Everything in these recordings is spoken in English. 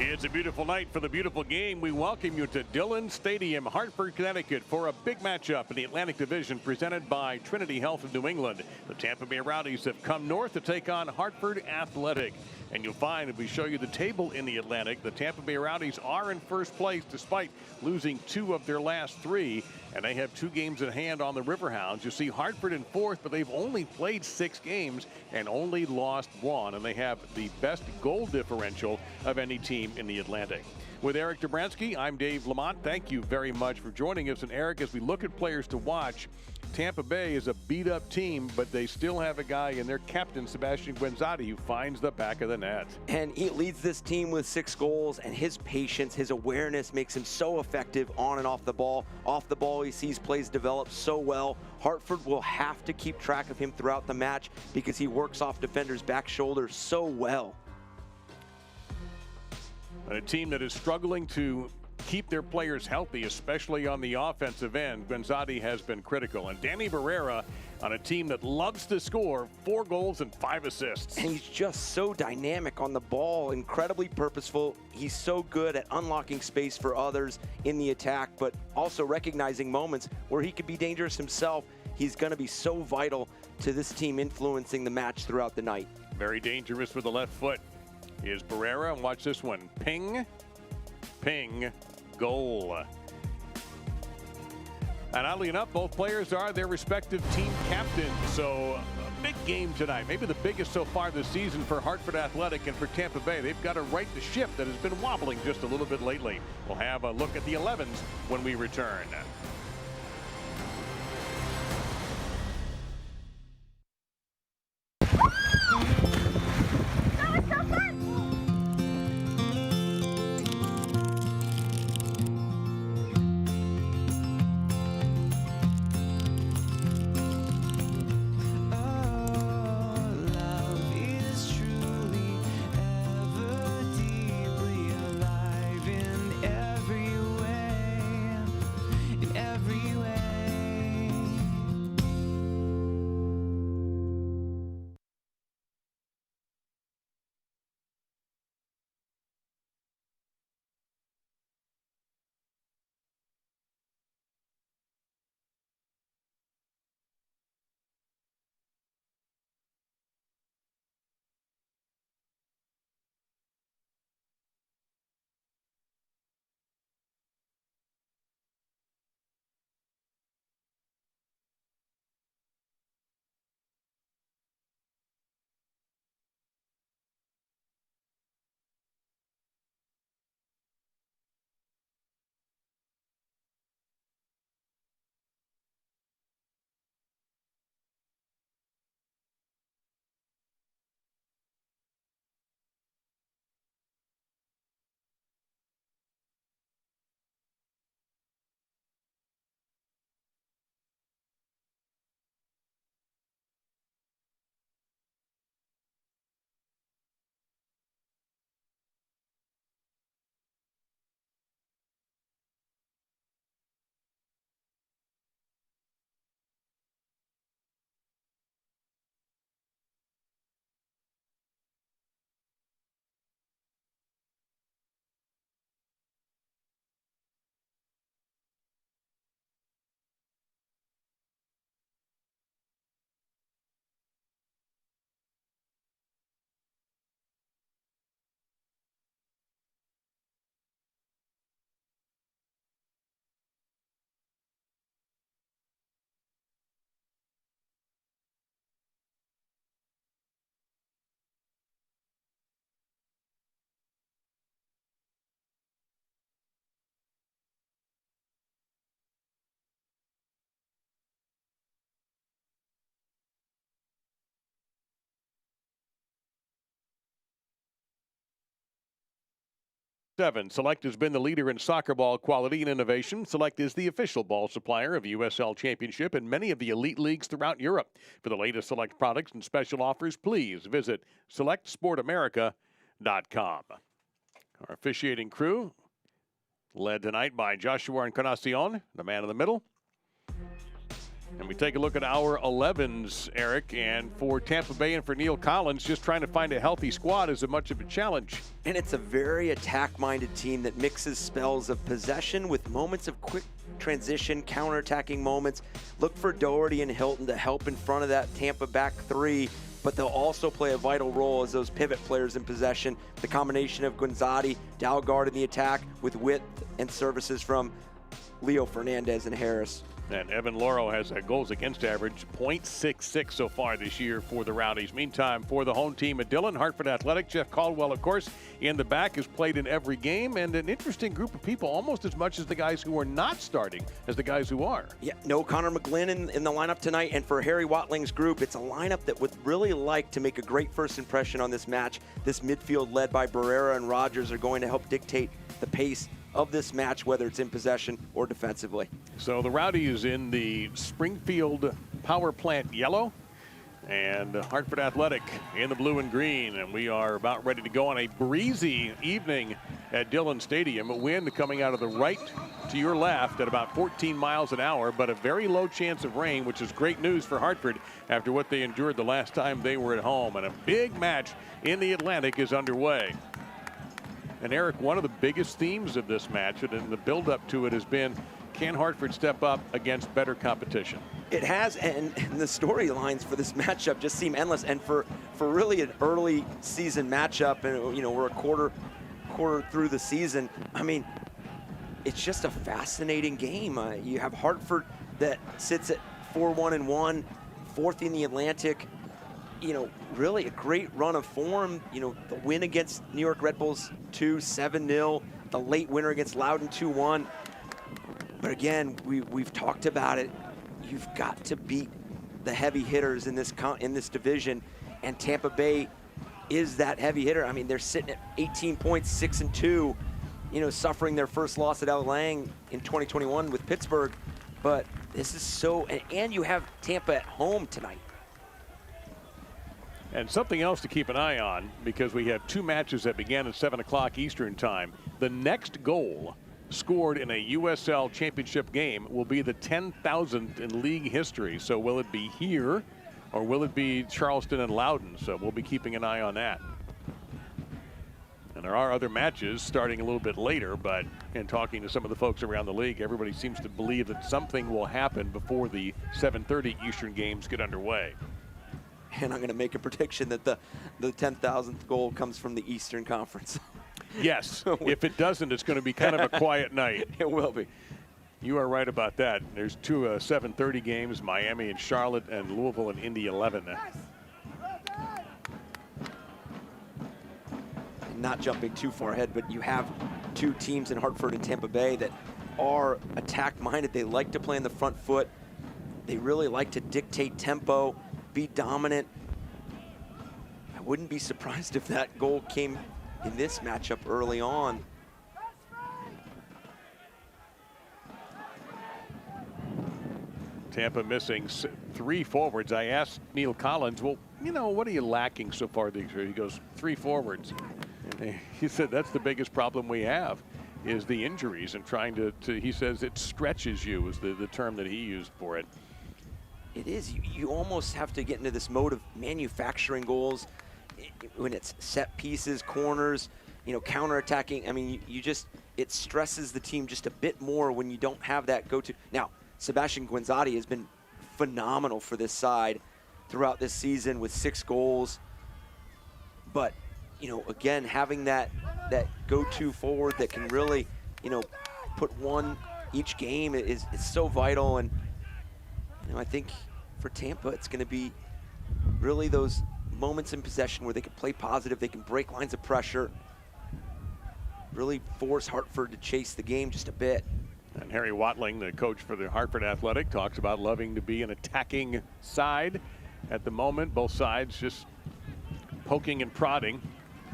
It's a beautiful night for the beautiful game. We welcome you to Dillon Stadium, Hartford, Connecticut, for a big matchup in the Atlantic Division presented by Trinity Health of New England. The Tampa Bay Rowdies have come north to take on Hartford Athletic. And you'll find, if we show you the table in the Atlantic, the Tampa Bay Rowdies are in first place despite losing 2 of their last 3. And they have 2 games in hand on the Riverhounds. You see Hartford in 4th, but they've only played 6 games and only lost 1. And they have the best goal differential of any team in the Atlantic. With Eric Dobransky, I'm Dave Lamont. Thank you very much for joining us. And Eric, as we look at players to watch, Tampa Bay is a beat-up team, but they still have a guy in their captain, Sebastian Guenzati, who finds the back of the net. And he leads this team with 6 goals, and his patience, his awareness makes him so effective on and off the ball. Off the ball, he sees plays develop so well. Hartford will have to keep track of him throughout the match because he works off defenders' back shoulders so well. And a team that is struggling to keep their players healthy, especially on the offensive end. Guenzati has been critical. And Danny Barrera on a team that loves to score, 4 goals and 5 assists. And he's just so dynamic on the ball, incredibly purposeful. He's so good at unlocking space for others in the attack, but also recognizing moments where he could be dangerous himself. He's going to be so vital to this team influencing the match throughout the night. Very dangerous with the left foot is Barrera. And watch this one. Ping, ping, goal. And oddly enough, both players are their respective team captains. So a big game tonight, maybe the biggest so far this season for Hartford Athletic and for Tampa Bay. They've got to right the ship that has been wobbling just a little bit lately. We'll have a look at the 11s when we return. Select has been the leader in soccer ball quality and innovation. Select is the official ball supplier of USL Championship and many of the elite leagues throughout Europe. For the latest Select products and special offers, please visit selectsportamerica.com. Our officiating crew, led tonight by Joshua Encarnacion, the man in the middle. And we take a look at our 11s, Eric, and for Tampa Bay and for Neil Collins, just trying to find a healthy squad is much of a challenge. And it's a very attack-minded team that mixes spells of possession with moments of quick transition, counter-attacking moments. Look for Doherty and Hilton to help in front of that Tampa back three, but they'll also play a vital role as those pivot players in possession. The combination of Guinzotti, Dalgard in the attack with width and services from Leo Fernandez and Harris. And Evan Loro has a goals against average .66 so far this year for the Rowdies. Meantime, for the home team at Dillon, Hartford Athletic, Jeff Caldwell, of course, in the back, has played in every game, and an interesting group of people, almost as much as the guys who are not starting as the guys who are. Yeah, no Connor McGlynn in the lineup tonight, and for Harry Watling's group, it's a lineup that would really like to make a great first impression on this match. This midfield led by Barrera and Rogers are going to help dictate the pace of this match, whether it's in possession or defensively. So the Rowdies in the Springfield Power Plant yellow, and Hartford Athletic in the blue and green. And we are about ready to go on a breezy evening at Dillon Stadium. A wind coming out of the right to your left at about 14 miles an hour, but a very low chance of rain, which is great news for Hartford after what they endured the last time they were at home. And a big match in the Atlantic is underway. And Eric, one of the biggest themes of this match and the build-up to it has been, can Hartford step up against better competition? It has, and the storylines for this matchup just seem endless. And for really an early season matchup, and you know, we're a quarter through the season, I mean, it's just a fascinating game. You have Hartford that sits at 4-1-1, fourth in the Atlantic. You know, really a great run of form. You know, the win against New York Red Bulls 7-0, the late winner against Loudoun 2-1. But again, we've talked about it. You've got to beat the heavy hitters in this division, and Tampa Bay is that heavy hitter. I mean, they're sitting at 18 points, 6-2. You know, suffering their first loss at Al Lang in 2021 with Pittsburgh. But this is so, and you have Tampa at home tonight. And something else to keep an eye on, because we have two matches that began at 7 o'clock Eastern time. The next goal scored in a USL championship game will be the 10,000th in league history. So will it be here, or will it be Charleston and Loudoun? So we'll be keeping an eye on that. And there are other matches starting a little bit later, but in talking to some of the folks around the league, everybody seems to believe that something will happen before the 7:30 Eastern games get underway. And I'm going to make a prediction that the 10,000th goal comes from the Eastern Conference. Yes. If it doesn't, it's going to be kind of a quiet night. It will be. You are right about that. There's two 7:30 games, Miami and Charlotte, and Louisville and Indy 11. Not jumping too far ahead, but you have two teams in Hartford and Tampa Bay that are attack-minded. They like to play on the front foot. They really like to dictate tempo, be dominant. I wouldn't be surprised if that goal came in this matchup early on. Tampa missing three forwards. I asked Neil Collins, well, you know, what are you lacking so far this year? He goes, 3 forwards. And he said that's the biggest problem we have is the injuries and trying to he says it stretches you is the term that he used for it. It is. You almost have to get into this mode of manufacturing goals when it's set pieces, corners, you know, counterattacking. I mean, it stresses the team just a bit more when you don't have that go-to. Now, Sebastian Guinzotti has been phenomenal for this side throughout this season with 6 goals. But, you know, again, having that go-to forward that can really, you know, put one each game is so vital. And, you know, I think for Tampa, it's going to be really those moments in possession where they can play positive, they can break lines of pressure, really force Hartford to chase the game just a bit. And Harry Watling, the coach for the Hartford Athletic, talks about loving to be an attacking side at the moment. Both sides just poking and prodding.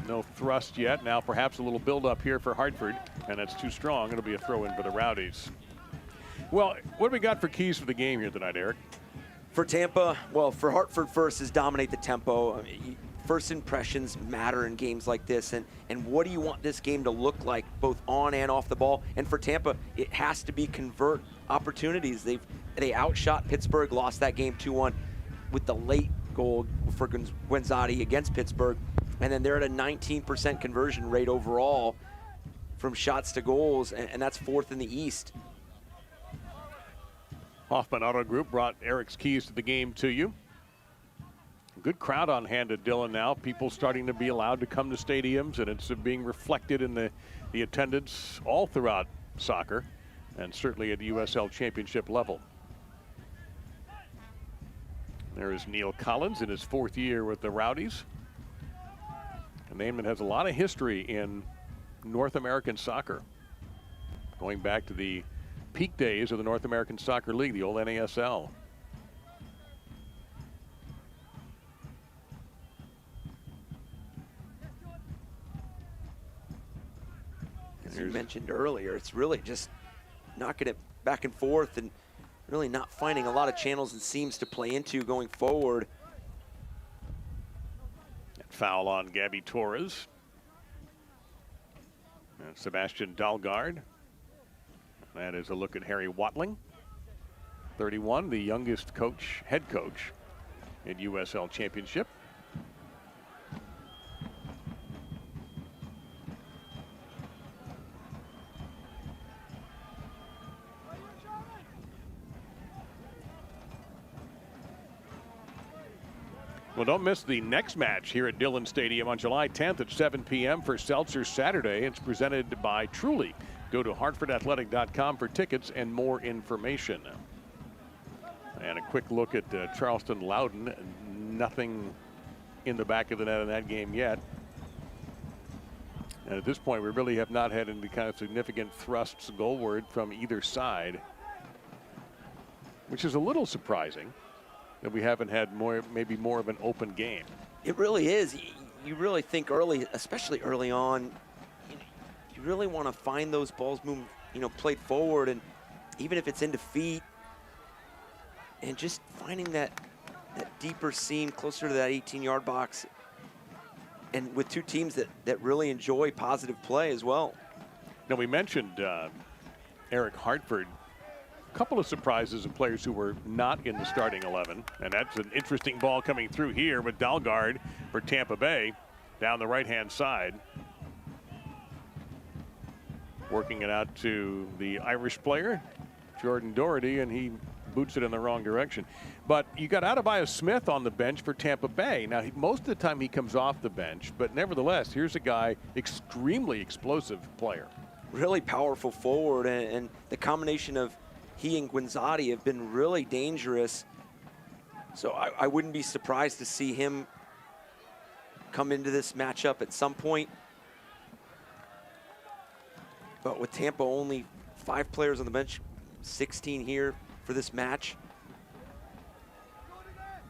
No thrust yet. Now perhaps a little build-up here for Hartford, and that's too strong. It'll be a throw-in for the Rowdies. Well, what do we got for keys for the game here tonight, Eric? For Tampa, well, for Hartford first is dominate the tempo. I mean, first impressions matter in games like this, and what do you want this game to look like both on and off the ball? And for Tampa, it has to be convert opportunities. They outshot Pittsburgh, lost that game 2-1 with the late goal for Guenzati against Pittsburgh, and then they're at a 19% conversion rate overall from shots to goals, and that's 4th in the East. Hoffman Auto Group brought Eric's keys to the game to you. Good crowd on hand at Dillon now. People starting to be allowed to come to stadiums, and it's being reflected in the attendance all throughout soccer, and certainly at the USL Championship level. There is Neil Collins in his 4th year with the Rowdies, a name that has a lot of history in North American soccer, going back to the peak days of the North American Soccer League, the old NASL. As you mentioned earlier, it's really just knocking it back and forth and really not finding a lot of channels and seams to play into going forward. And foul on Gabby Torres. And Sebastian Dalgard. That is a look at Harry Watling, 31, the youngest head coach in USL Championship. Well, don't miss the next match here at Dillon Stadium on July 10th at 7 p.m. for Seltzer Saturday. It's presented by Truly. Go to hartfordathletic.com for tickets and more information. And a quick look at Charleston Loudon. Nothing in the back of the net in that game yet. And at this point, we really have not had any kind of significant thrusts goalward from either side, which is a little surprising that we haven't had maybe more of an open game. It really is. You really think early, especially early on, you really want to find those balls move, played forward, and even if it's in defeat, and just finding that deeper seam closer to that 18-yard box, and with two teams that really enjoy positive play as well. Now, we mentioned Eric Hartford. A couple of surprises of players who were not in the starting 11, and that's an interesting ball coming through here with Dalgard for Tampa Bay down the right-hand side. Working it out to the Irish player, Jordan Doherty, and he boots it in the wrong direction. But you got Adebayo Smith on the bench for Tampa Bay. Now, most of the time he comes off the bench, but nevertheless, here's a guy, extremely explosive player. Really powerful forward, and the combination of he and Guenzati have been really dangerous. So I wouldn't be surprised to see him come into this matchup at some point. But with Tampa only 5 players on the bench, 16 here for this match.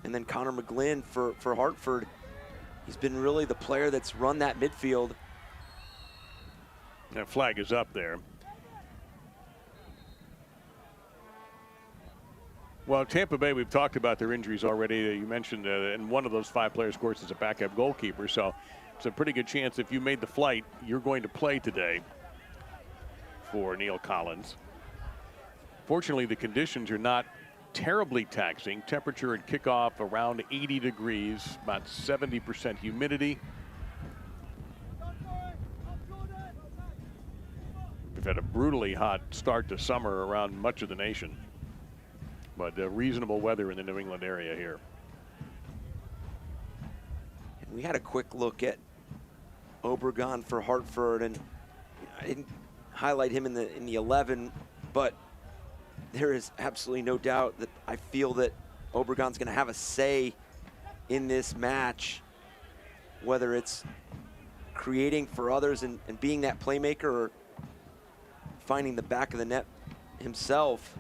And then Connor McGlynn for Hartford. He's been really the player that's run that midfield. That flag is up there. Well, Tampa Bay, we've talked about their injuries already. You mentioned, and one of those 5 players, of course, is a backup goalkeeper. So it's a pretty good chance if you made the flight, you're going to play today for Neil Collins. Fortunately, the conditions are not terribly taxing. Temperature at kickoff around 80 degrees, about 70% humidity. We've had a brutally hot start to summer around much of the nation, but reasonable weather in the New England area here. We had a quick look at Obregon for Hartford, and I didn't highlight him in the 11, but there is absolutely no doubt that I feel that Obregon's going to have a say in this match, whether it's creating for others and being that playmaker or finding the back of the net himself.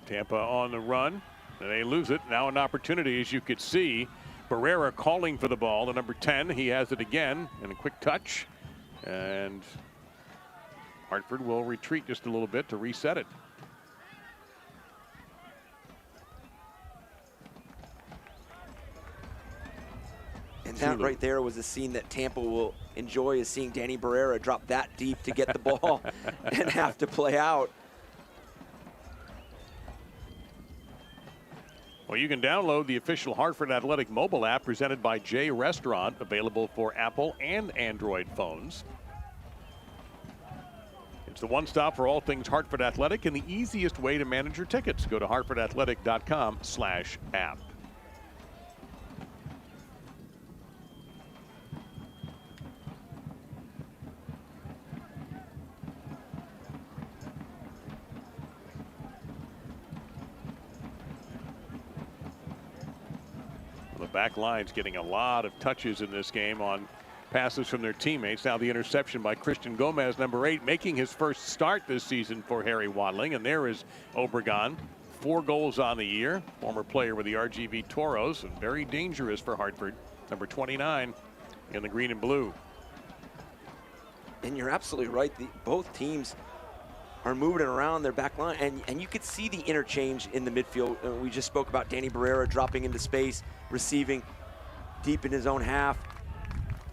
Tampa on the run. They lose it. Now an opportunity, as you could see. Barrera calling for the ball. The number 10, he has it again, and a quick touch. And Hartford will retreat just a little bit to reset it. That Tulu. right there was a scene that Tampa will enjoy, is seeing Danny Barrera drop that deep to get the ball and have to play out. Well, you can download the official Hartford Athletic mobile app presented by J Restaurant, available for Apple and Android phones. It's the one stop for all things Hartford Athletic and the easiest way to manage your tickets. Go to hartfordathletic.com/app. The back line's getting a lot of touches in this game on passes from their teammates. Now the interception by Christian Gomez, number 8, making his first start this season for Harry Wadling. And there is Obregon, 4 goals on the year. Former player with the RGV Toros, and very dangerous for Hartford. Number 29 in the green and blue. And you're absolutely right. Both teams are moving around their back line, and you could see the interchange in the midfield. We just spoke about Danny Barrera dropping into space, receiving deep in his own half.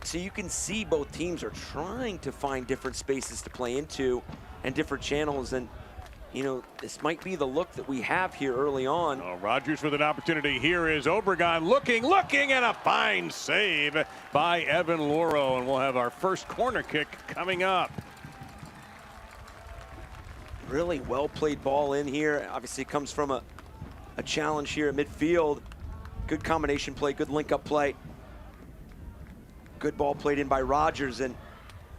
So you can see both teams are trying to find different spaces to play into and different channels. And, you know, this might be the look that we have here early on. Oh, Rogers with an opportunity. Here is Obregon looking, and a fine save by Evan Loro. And we'll have our first corner kick coming up. Really well played ball in here. Obviously it comes from a challenge here at midfield. Good combination play, good link up play. Good ball played in by Rogers. And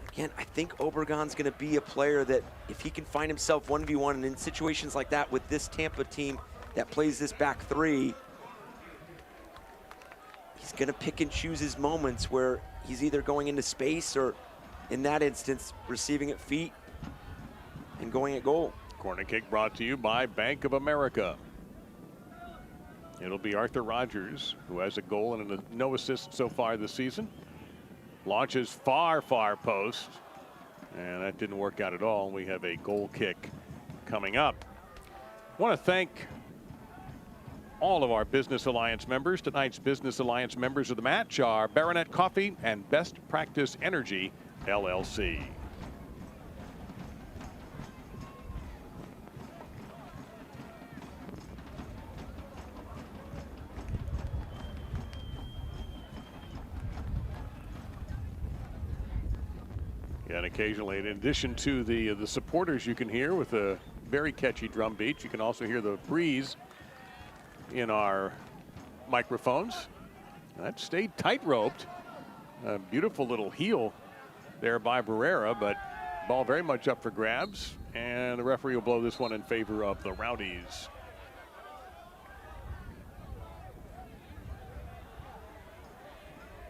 again, I think Obregon's gonna be a player that if he can find himself 1v1 and in situations like that with this Tampa team that plays this back 3, he's gonna pick and choose his moments where he's either going into space or in that instance, receiving at feet and going at goal. Corner kick brought to you by Bank of America. It'll be Arthur Rogers, who has a goal and no assist so far this season. Launches far post, and that didn't work out at all. We have a goal kick coming up. I want to thank all of our Business Alliance members. Tonight's Business Alliance members of the match are Baronet Coffee and Best Practice Energy, LLC. And occasionally, in addition to the supporters you can hear with a very catchy drum beat, you can also hear the breeze in our microphones. That stayed tight-roped. A beautiful little heel there by Barrera, but ball very much up for grabs, and the referee will blow this one in favor of the Rowdies.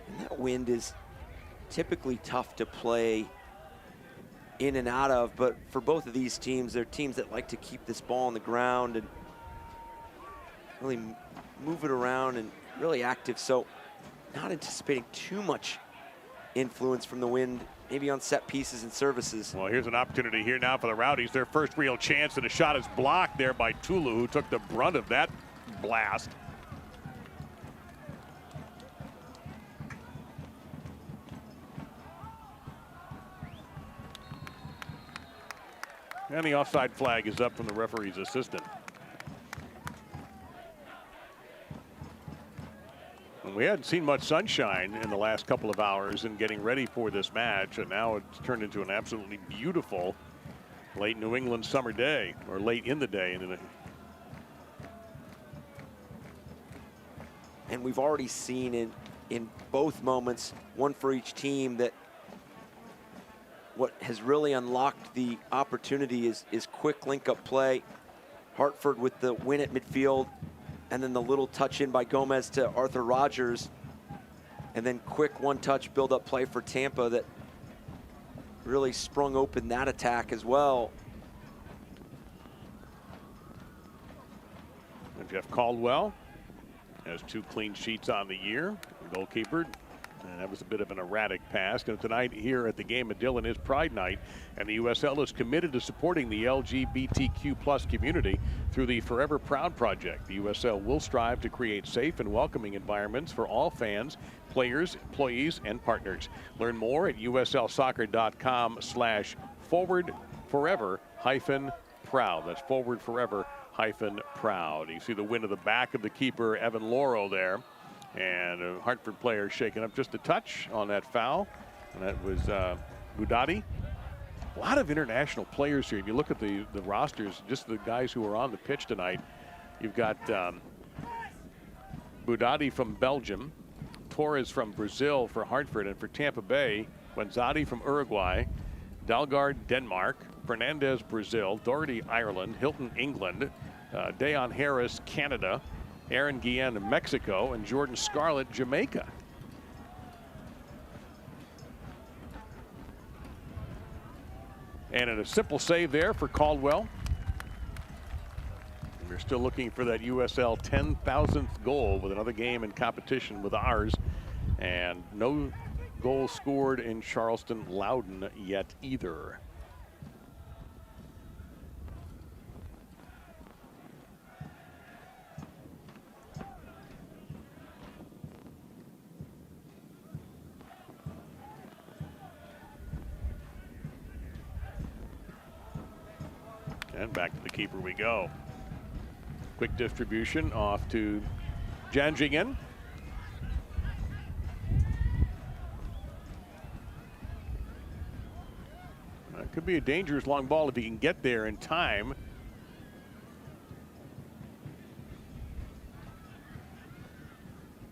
And that wind is typically tough to play in and out of, but for both of these teams, they're teams that like to keep this ball on the ground and really move it around and really active. So not anticipating too much influence from the wind, maybe on set pieces and services. Well, here's an opportunity here now for the Rowdies. Their first real chance, and a shot is blocked there by Tulu, who took the brunt of that blast. And the offside flag is up from the referee's assistant. And we hadn't seen much sunshine in the last couple of hours in getting ready for this match, and now it's turned into an absolutely beautiful late New England summer day, or late in the day. And we've already seen in both moments, one for each team, that what has really unlocked the opportunity is quick link-up play. Hartford with the win at midfield, and then the little touch in by Gomez to Arthur Rogers, and then quick one-touch build-up play for Tampa that really sprung open that attack as well. And Jeff Caldwell has 2 clean sheets on the year, the goalkeeper. And that was a bit of an erratic pass. And tonight here at the game at Dillon is Pride Night, and the USL is committed to supporting the LGBTQ+ community through the Forever Proud project. The USL will strive to create safe and welcoming environments for all fans, players, employees, and partners. Learn more at uslsoccer.com/forwardforever-proud. That's forwardforever-proud. You see the win to the back of the keeper, Evan Loro, there. And a Hartford player shaking up just a touch on that foul. And that was Budati. A lot of international players here. If you look at the rosters, just the guys who are on the pitch tonight, you've got Budati from Belgium, Torres from Brazil for Hartford, and for Tampa Bay, Wenzati from Uruguay, Dalgard, Denmark, Fernandez, Brazil, Doherty, Ireland, Hilton, England, Deon Harris, Canada, Aaron Guillen, Mexico, and Jordan Scarlett, Jamaica. And a simple save there for Caldwell. We're still looking for that USL 10,000th goal with another game in competition with ours. And no goal scored in Charleston Loudon yet either. And back to the keeper we go. Quick distribution off to Janjingen. It could be a dangerous long ball if he can get there in time.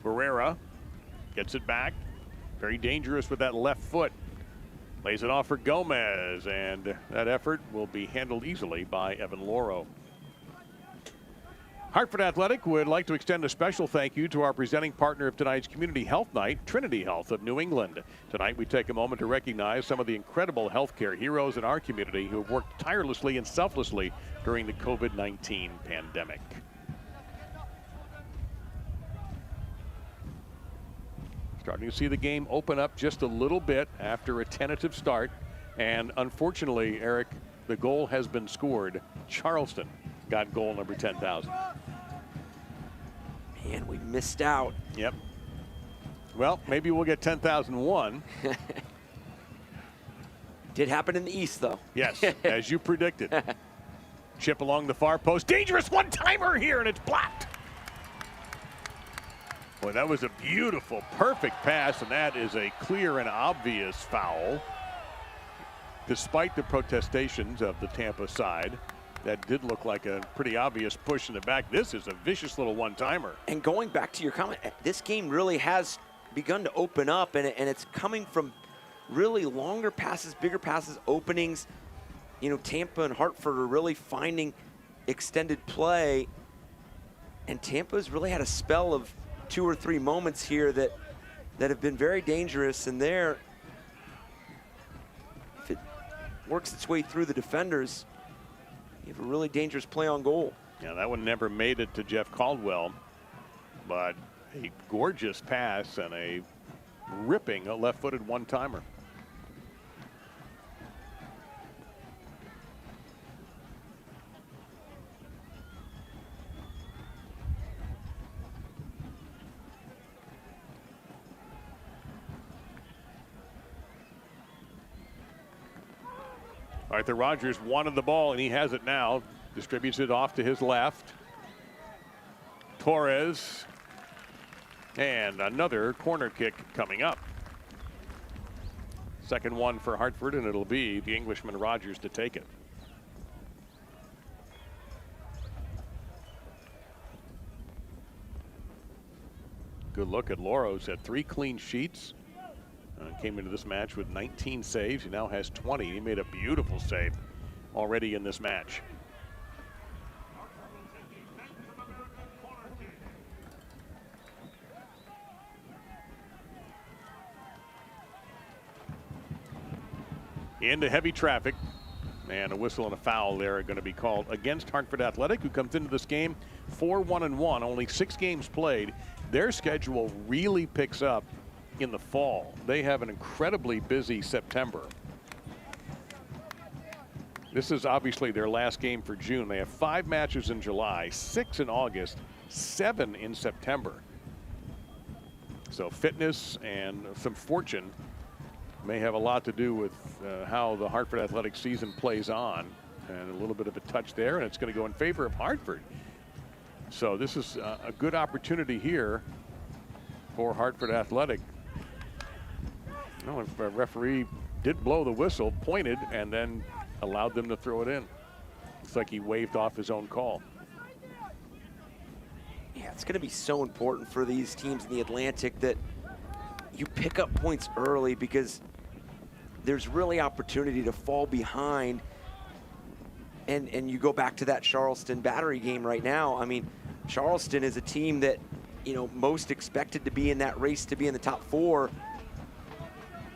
Barrera gets it back. Very dangerous with that left foot. Lays it off for Gomez, and that effort will be handled easily by Evan Loro. Hartford Athletic would like to extend a special thank you to our presenting partner of tonight's Community Health Night, Trinity Health of New England. Tonight we take a moment to recognize some of the incredible healthcare heroes in our community who have worked tirelessly and selflessly during the COVID-19 pandemic. Starting to see the game open up just a little bit after a tentative start. And unfortunately, Eric, the goal has been scored. Charleston got goal number 10,000. Man, we missed out. Yep. Well, maybe we'll get 10,001. Did happen in the East, though. Yes, as you predicted. Chip along the far post. Dangerous one-timer here, and it's blocked. Boy, that was a beautiful, perfect pass, and that is a clear and obvious foul. Despite the protestations of the Tampa side, that did look like a pretty obvious push in the back. This is a vicious little one-timer. And going back to your comment, this game really has begun to open up, and it's coming from really longer passes, bigger passes, openings. You know, Tampa and Hartford are really finding extended play, and Tampa's really had a spell of 2 or 3 moments here that have been very dangerous, and there, if it works its way through the defenders, you have a really dangerous play on goal. Yeah, that one never made it to Jeff Caldwell, but a gorgeous pass and a ripping left-footed one-timer. Arthur Rogers wanted the ball, and he has it now. Distributes it off to his left. Torres. And another corner kick coming up. Second one for Hartford, and it'll be the Englishman Rogers to take it. Good look at Loro's. Had 3 clean sheets. Came into this match with 19 saves. He now has 20. He made a beautiful save already in this match. Into heavy traffic. And a whistle and a foul there are going to be called against Hartford Athletic, who comes into this game 4-1-1, only 6 games played. Their schedule really picks up in the fall. They have an incredibly busy September. This is obviously their last game for June. They have 5 matches in July, 6 in August, 7 in September. So fitness and some fortune may have a lot to do with how the Hartford Athletics season plays on, and a little bit of a touch there, and it's going to go in favor of Hartford. So this is a good opportunity here for Hartford Athletic. If a referee did blow the whistle, pointed, and then allowed them to throw it in. Looks like he waved off his own call. Yeah, it's going to be so important for these teams in the Atlantic that you pick up points early, because there's really opportunity to fall behind. And you go back to that Charleston Battery game right now. I mean, Charleston is a team that, most expected to be in that race to be in the top 4,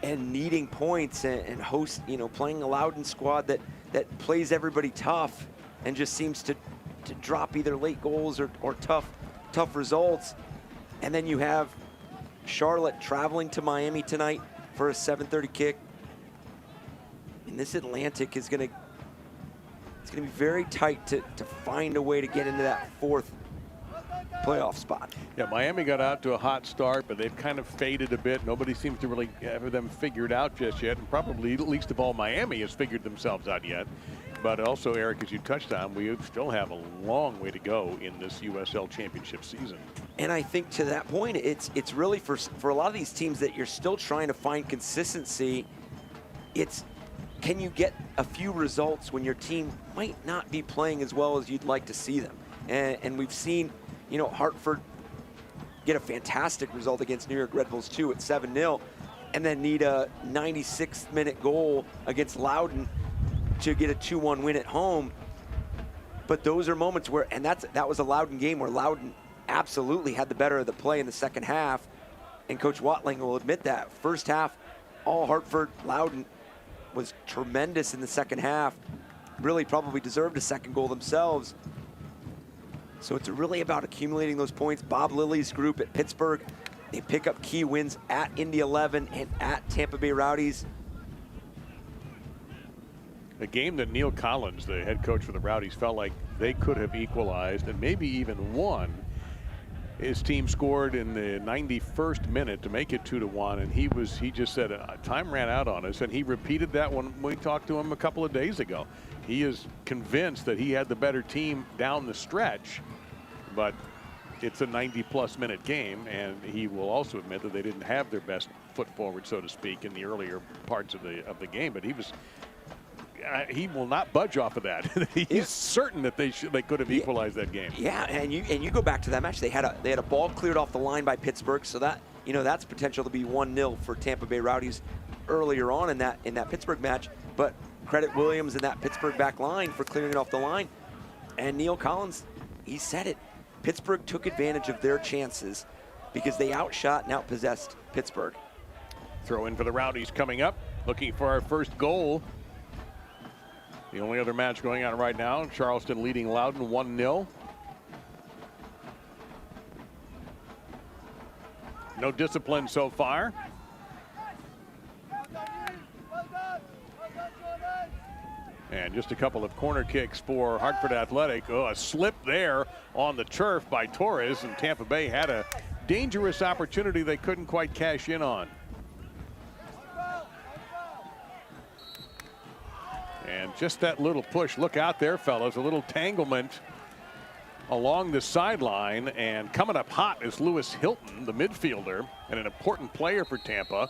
and needing points and host, playing a Loudon squad that plays everybody tough and just seems to drop either late goals or tough results. And then you have Charlotte traveling to Miami tonight for a 7:30 kick. And this Atlantic is going to, it's going to be very tight to find a way to get into that 4th playoff spot. Yeah, Miami got out to a hot start, but they've kind of faded a bit. Nobody seems to really have them figured out just yet, and probably least of all Miami has figured themselves out yet. But also, Eric, as you touched on, we still have a long way to go in this USL Championship season. And I think to that point, it's really for a lot of these teams that you're still trying to find consistency. It's, can you get a few results when your team might not be playing as well as you'd like to see them? And we've seen, Hartford get a fantastic result against New York Red Bulls 2 at 7-0, and then need a 96th minute goal against Loudon to get a 2-1 win at home. But those are moments where, and that was a Loudon game where Loudon absolutely had the better of the play in the second half, and Coach Watling will admit that. First half, all Hartford. Loudon was tremendous in the second half. Really probably deserved a second goal themselves. So it's really about accumulating those points. Bob Lilly's group at Pittsburgh, they pick up key wins at Indy 11 and at Tampa Bay Rowdies. A game that Neil Collins, the head coach for the Rowdies, felt like they could have equalized and maybe even won. His team scored in the 91st minute to make it 2-1, and he just said time ran out on us, and he repeated that when we talked to him a couple of days ago. He is convinced that he had the better team down the stretch, but it's a 90-plus minute game, and he will also admit that they didn't have their best foot forward, so to speak, in the earlier parts of the game. But he will not budge off of that. He's certain that they could have equalized that game. Yeah, and you go back to that match. They had a ball cleared off the line by Pittsburgh, so that that's potential to be 1-0 for Tampa Bay Rowdies earlier on in that Pittsburgh match. But credit Williams and that Pittsburgh back line for clearing it off the line. And Neil Collins, he said it. Pittsburgh took advantage of their chances because they outshot and outpossessed Pittsburgh. Throw in for the Rowdies coming up, looking for our first goal. The only other match going on right now, Charleston leading Loudon 1-0. No discipline so far. And just a couple of corner kicks for Hartford Athletic. Oh, a slip there on the turf by Torres, and Tampa Bay had a dangerous opportunity they couldn't quite cash in on. And just that little push. Look out there, fellas. A little tanglement along the sideline, and coming up hot is Lewis Hilton, the midfielder, and an important player for Tampa,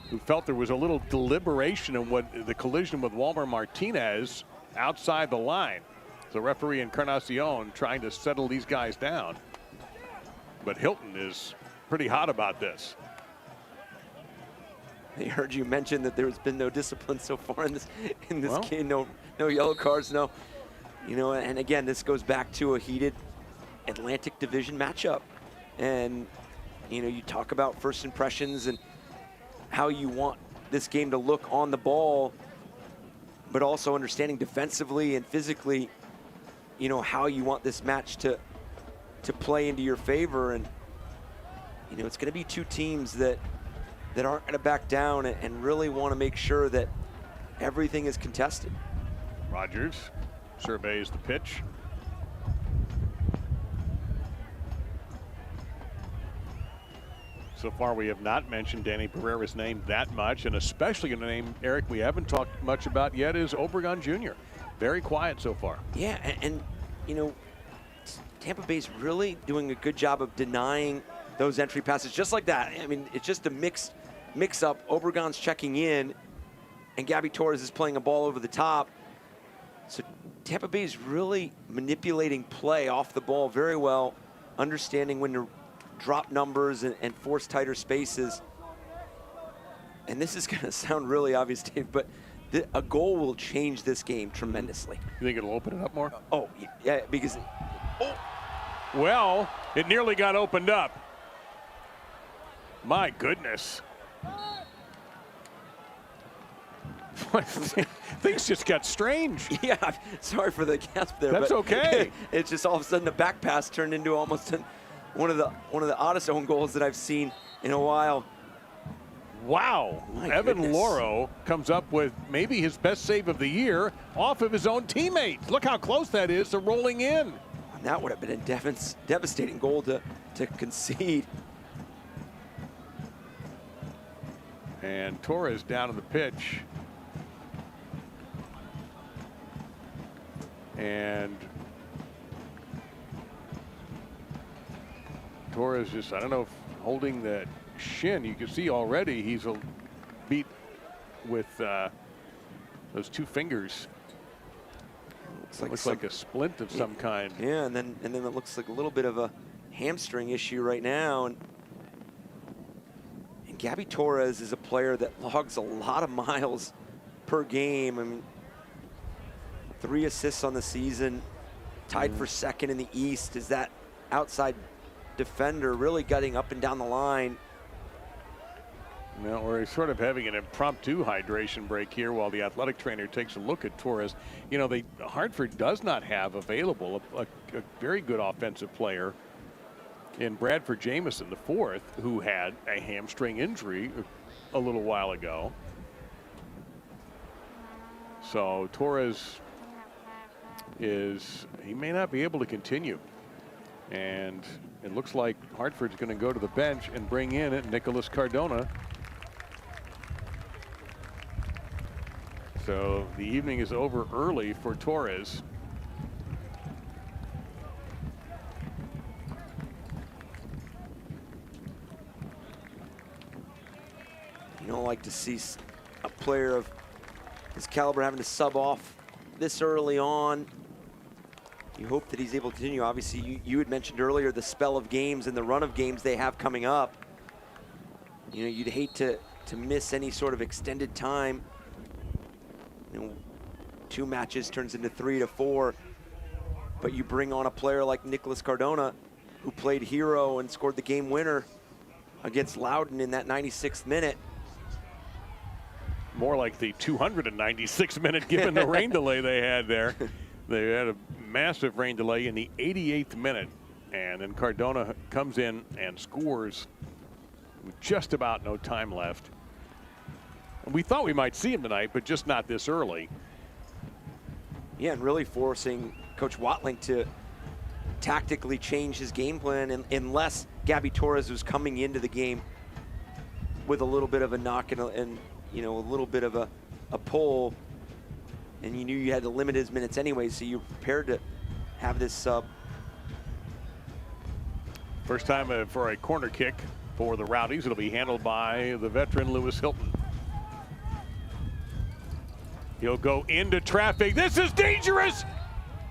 who felt there was a little deliberation in the collision with Walmer Martinez outside the line. The referee Encarnacion trying to settle these guys down. But Hilton is pretty hot about this. I heard you mention that there has been no discipline so far in this game. No yellow cards, no. And again, this goes back to a heated Atlantic Division matchup. And you talk about first impressions and how you want this game to look on the ball, but also understanding defensively and physically, how you want this match to play into your favor. And it's going to be two teams that aren't going to back down and really want to make sure that everything is contested. Rogers surveys the pitch. So far, we have not mentioned Danny Pereira's name that much, and especially a name, Eric, we haven't talked much about yet is Obregon Jr. Very quiet so far. Yeah, and you know, Tampa Bay's really doing a good job of denying those entry passes just like that. I mean, it's just a mix up. Obregon's checking in, and Gabby Torres is playing a ball over the top. So Tampa Bay's really manipulating play off the ball very well, understanding when to drop numbers and force tighter spaces. And this is going to sound really obvious, Dave, but a goal will change this game tremendously. You think it'll open it up more? Oh, yeah, because... Well, it nearly got opened up. My goodness. Things just got strange. Yeah, sorry for the gasp there. That's but okay. It's just all of a sudden the back pass turned into almost one of the oddest own goals that I've seen in a while. Wow. My Evan goodness. Loro comes up with maybe his best save of the year off of his own teammate. Look how close that is to rolling in. And that would have been a devastating goal to concede. And Torres down on the pitch. And Torres just, I don't know if holding that shin, you can see already he's beat with those two fingers. Looks like a splint of some kind. Yeah, and then it looks like a little bit of a hamstring issue right now. And Gabby Torres is a player that logs a lot of miles per game. I mean, 3 assists on the season, tied for second in the East. Is that outside defender really gutting up and down the line? Well, we're sort of having an impromptu hydration break here while the athletic trainer takes a look at Torres. You know, Hartford does not have available a very good offensive player in Bradford Jamison, the fourth, who had a hamstring injury a little while ago. So Torres he may not be able to continue. And it looks like Hartford's going to go to the bench and bring in Nicholas Cardona. So the evening is over early for Torres. You don't like to see a player of his caliber having to sub off this early on. You hope that he's able to continue. Obviously, you had mentioned earlier the spell of games and the run of games they have coming up. You know, you'd hate to miss any sort of extended time. You know, 2 matches turns into 3 to 4. But you bring on a player like Nicholas Cardona, who played hero and scored the game winner against Loudoun in that 96th minute. More like the 296th minute given the rain delay they had there. They had a massive rain delay in the 88th minute. And then Cardona comes in and scores with just about no time left. And we thought we might see him tonight, but just not this early. Yeah, and really forcing Coach Watling to tactically change his game plan, unless Gabby Torres was coming into the game with a little bit of a knock and you know, a little bit of a pull, and you knew you had to limit his minutes anyway, so you were prepared to have this sub. First time for a corner kick for the Rowdies. It'll be handled by the veteran Lewis Hilton. He'll go into traffic. This is dangerous.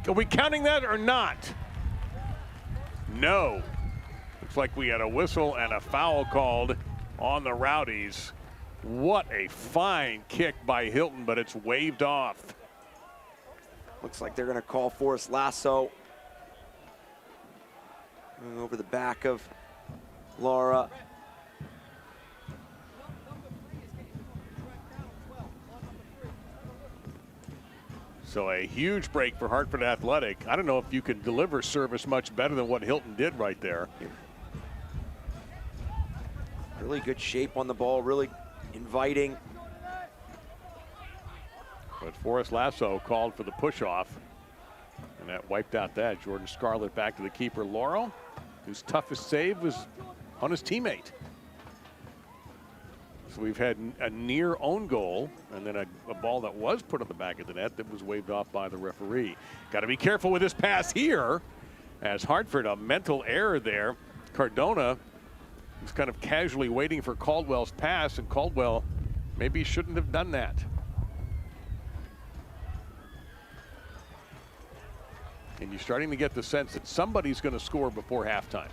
Are we counting that or not? No. Looks like we had a whistle and a foul called on the Rowdies. What a fine kick by Hilton, but it's waved off. Looks like they're going to call Forrest Lasso over the back of Laura. So a huge break for Hartford Athletic. I don't know if you can deliver service much better than what Hilton did right there. Really good shape on the ball, really inviting. But Forrest Lasso called for the push-off, and that wiped out that. Jordan Scarlett back to the keeper, Laurel, whose toughest save was on his teammate. So we've had a near own goal and then a ball that was put on the back of the net that was waved off by the referee. Got to be careful with this pass here as Hartford, a mental error there. Cardona was kind of casually waiting for Caldwell's pass, and Caldwell maybe shouldn't have done that. And you're starting to get the sense that somebody's going to score before halftime.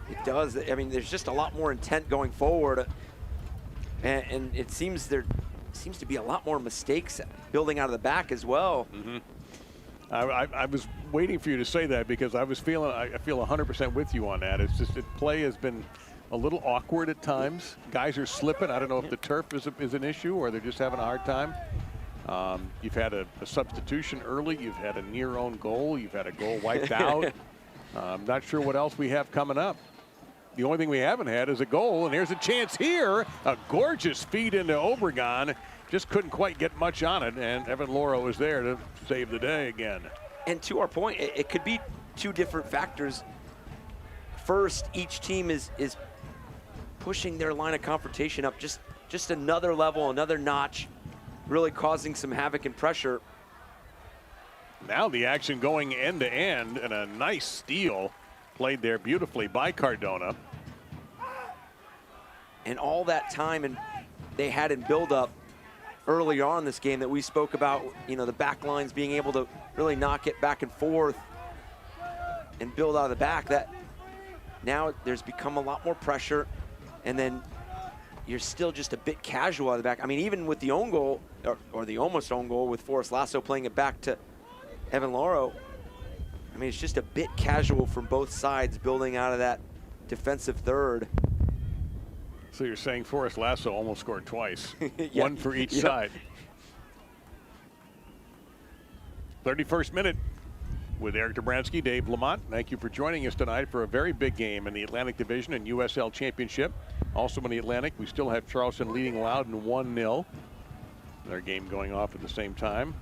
It does. I mean, there's just a lot more intent going forward. And it seems there seems to be a lot more mistakes building out of the back as well. Mm-hmm. I was waiting for you to say that because I feel 100% with you on that. It's just that play has been a little awkward at times. Guys are slipping. I don't know if the turf is an issue or they're just having a hard time. You've had a substitution early. You've had a near own goal. You've had a goal wiped out. I'm not sure what else we have coming up. The only thing we haven't had is a goal, and here's a chance here. A gorgeous feed into Obregon. Just couldn't quite get much on it, and Evan Lauro was there to save the day again. And to our point, it could be two different factors. First, each team is pushing their line of confrontation up just another level, another notch, really causing some havoc and pressure. Now the action going end to end, and a nice steal played there beautifully by Cardona. And all that time and they had in build-up earlier on in this game that we spoke about, you know, the back lines being able to really knock it back and forth and build out of the back. That now there's become a lot more pressure, and then you're still just a bit casual out of the back. I mean, even with the own goal, or the almost own goal with Forrest Lasso playing it back to Evan Lauro, I mean, it's just a bit casual from both sides building out of that defensive third. So you're saying Forrest Lasso almost scored twice, yeah. one for each side. 31st minute with Eric Dobransky, Dave Lamont. Thank you for joining us tonight for a very big game in the Atlantic Division and USL Championship. Also in the Atlantic, we still have Charleston leading Loudoun 1-0. Their game going off at the same time.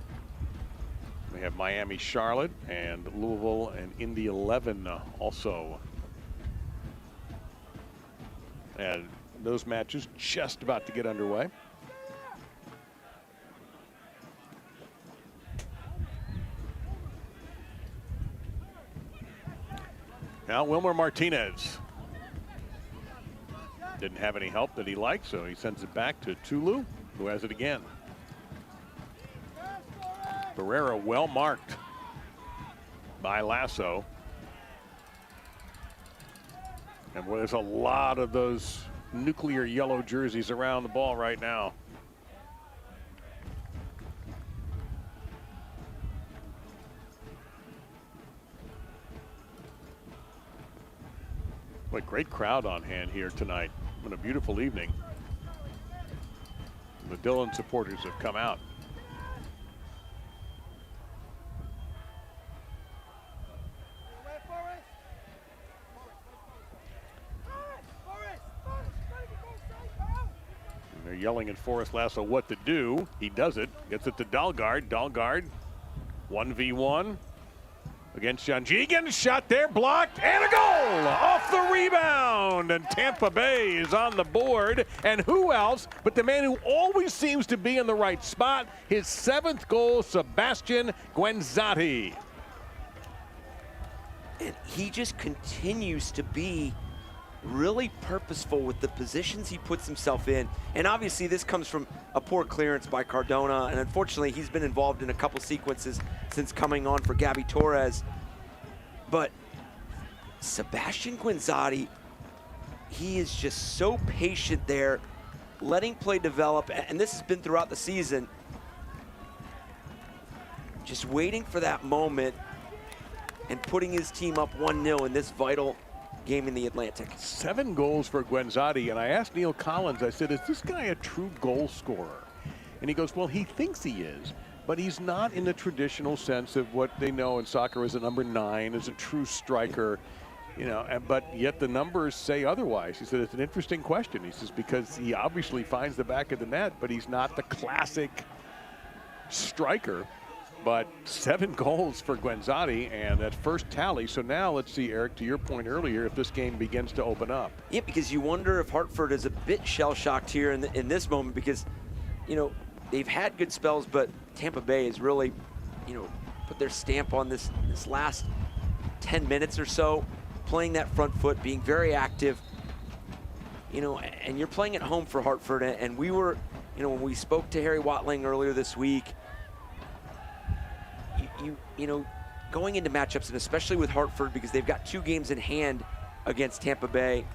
We have Miami, Charlotte, and Louisville and Indy 11 also. And those matches just about to get underway. Now Wilmer Martinez didn't have any help that he liked, so he sends it back to Tulu, who has it again. Barrera well marked by Lasso. And boy, there's a lot of those nuclear yellow jerseys around the ball right now. What great crowd on hand here tonight. What a beautiful evening. The Dillon supporters have come out. They're yelling at Forrest Lasso what to do. He does it. Gets it to Dahlgaard. Dahlgaard, 1v1 against Janjigan. Shot there, blocked, and a goal off the rebound. And Tampa Bay is on the board. And who else but the man who always seems to be in the right spot? His 7th goal, Sebastian Guenzati. And he just continues to be really purposeful with the positions he puts himself in. And obviously this comes from a poor clearance by Cardona, and unfortunately he's been involved in a couple sequences since coming on for Gabby Torres. But Sebastian Guenzati, he is just so patient there, letting play develop, and this has been throughout the season. Just waiting for that moment and putting his team up 1-0 in this vital game in the Atlantic. 7 goals for Guenzati, and I asked Neil Collins, I said, is this guy a true goal scorer? And he goes, well, he thinks he is, but he's not in the traditional sense of what they know in soccer as a number 9, as a true striker, you know, but yet the numbers say otherwise. He said, it's an interesting question. He says, because he obviously finds the back of the net, but he's not the classic striker. But 7 goals for Guenzati and that first tally. So now let's see, Eric, to your point earlier, if this game begins to open up. Yeah, because you wonder if Hartford is a bit shell-shocked here in this moment, because, you know, they've had good spells, but Tampa Bay has really, you know, put their stamp on this last 10 minutes or so, playing that front foot, being very active, you know, and you're playing at home for Hartford. And we were, you know, when we spoke to Harry Watling earlier this week, you know, going into matchups, and especially with Hartford, because they've got 2 games in hand against Tampa Bay,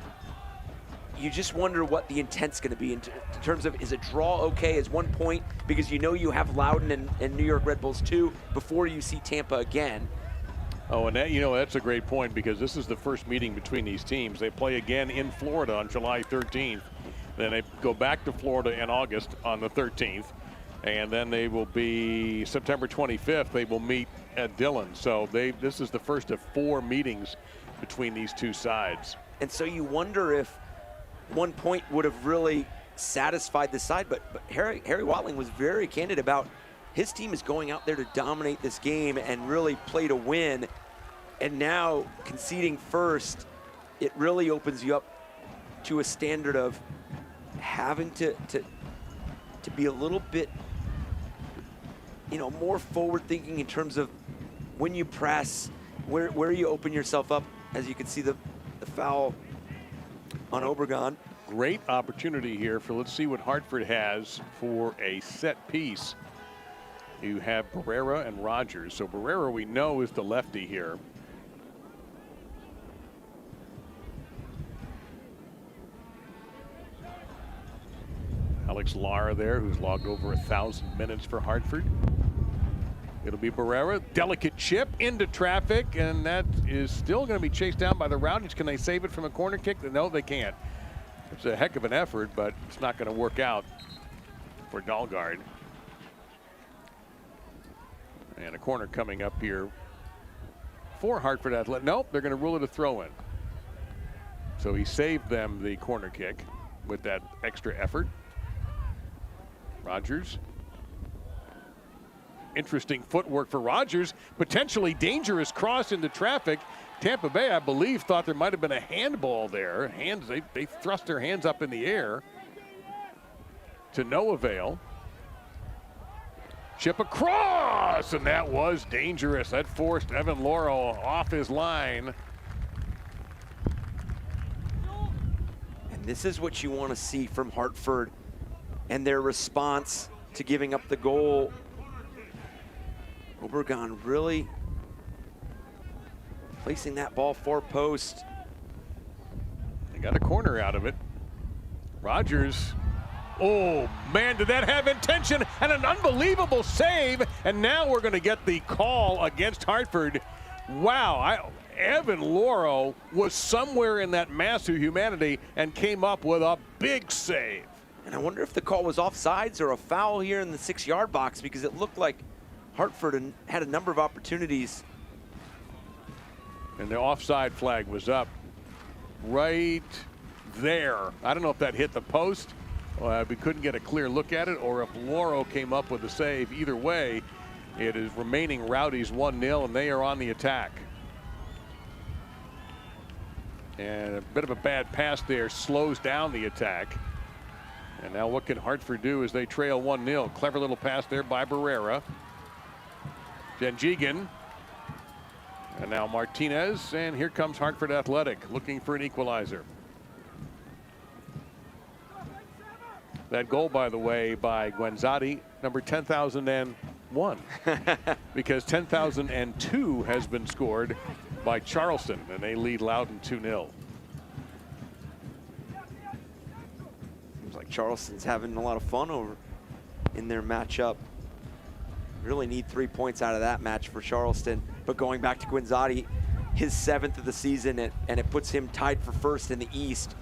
you just wonder what the intent's going to be in terms of, is a draw okay? Is 1 point? Because you know you have Loudon and New York Red Bulls too before you see Tampa again. Oh, and that, you know, that's a great point, because this is the first meeting between these teams. They play again in Florida on July 13th. Then they go back to Florida in August on the 13th. And then they will be September 25th. They will meet at Dillon. So this is the first of 4 meetings between these 2 sides. And so you wonder if 1 point would have really satisfied the side. But Harry Watling was very candid about his team is going out there to dominate this game and really play to win. And now conceding first, it really opens you up to a standard of having to be a little bit, you know, more forward thinking in terms of when you press, where you open yourself up, as you can see the foul on Obregon. Great opportunity here for, let's see what Hartford has for a set piece. You have Barrera and Rogers. So Barrera, we know, is the lefty here. Alex Lara there, who's logged over 1,000 minutes for Hartford. It'll be Barrera, delicate chip into traffic, and that is still going to be chased down by the Rowdies. Can they save it from a corner kick? No, they can't. It's a heck of an effort, but it's not going to work out for Dahlgaard. And a corner coming up here for Hartford Athletic. Nope, they're going to rule it a throw-in. So he saved them the corner kick with that extra effort. Rogers. Interesting footwork for Rogers. Potentially dangerous cross into traffic. Tampa Bay, I believe, thought there might have been a handball there. They thrust their hands up in the air to no avail. Chip across, and that was dangerous. That forced Evan Lauro off his line. And this is what you want to see from Hartford and their response to giving up the goal. Obregon really placing that ball 4 post. They got a corner out of it. Rogers. Oh, man, did that have intention? And an unbelievable save. And now we're going to get the call against Hartford. Wow, Evan Lauro was somewhere in that mass of humanity and came up with a big save. And I wonder if the call was offsides or a foul here in the 6-yard box, because it looked like Hartford had a number of opportunities. And the offside flag was up right there. I don't know if that hit the post. We couldn't get a clear look at it, or if Lauro came up with a save. Either way, it is remaining Rowdies 1-0, and they are on the attack. And a bit of a bad pass there slows down the attack. And now what can Hartford do as they trail 1-0? Clever little pass there by Barrera. Janjigan. And now Martinez, and here comes Hartford Athletic looking for an equalizer. That goal, by the way, by Guenzati, number 10,001, because 10,002 has been scored by Charleston, and they lead Loudon 2-0. Seems like Charleston's having a lot of fun over in their matchup. Really need 3 points out of that match for Charleston. But going back to Guenzati, his 7th of the season, and it puts him tied for first in the East